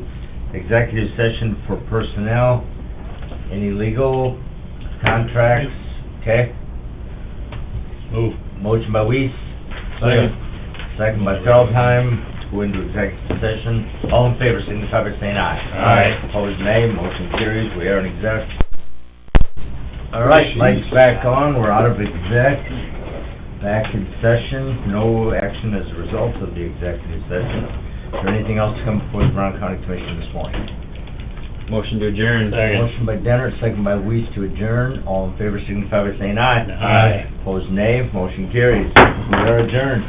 executive session for personnel. Any legal contracts? Okay. Move. Motion by Weiss. Second by Feldheim, to go into executive session. All in favor signify by saying aye. Aye. Opposed, nay. Motion carries. We are in exec. All right, lights back on. We're out of exec. Back in session. No action as a result of the executive session. Is there anything else to come before the Brown County Commission this morning? Motion to adjourn. Motion by Denner, second by Weiss to adjourn. All in favor signify by saying aye. Aye. Opposed, nay. Motion carries. We are adjourned.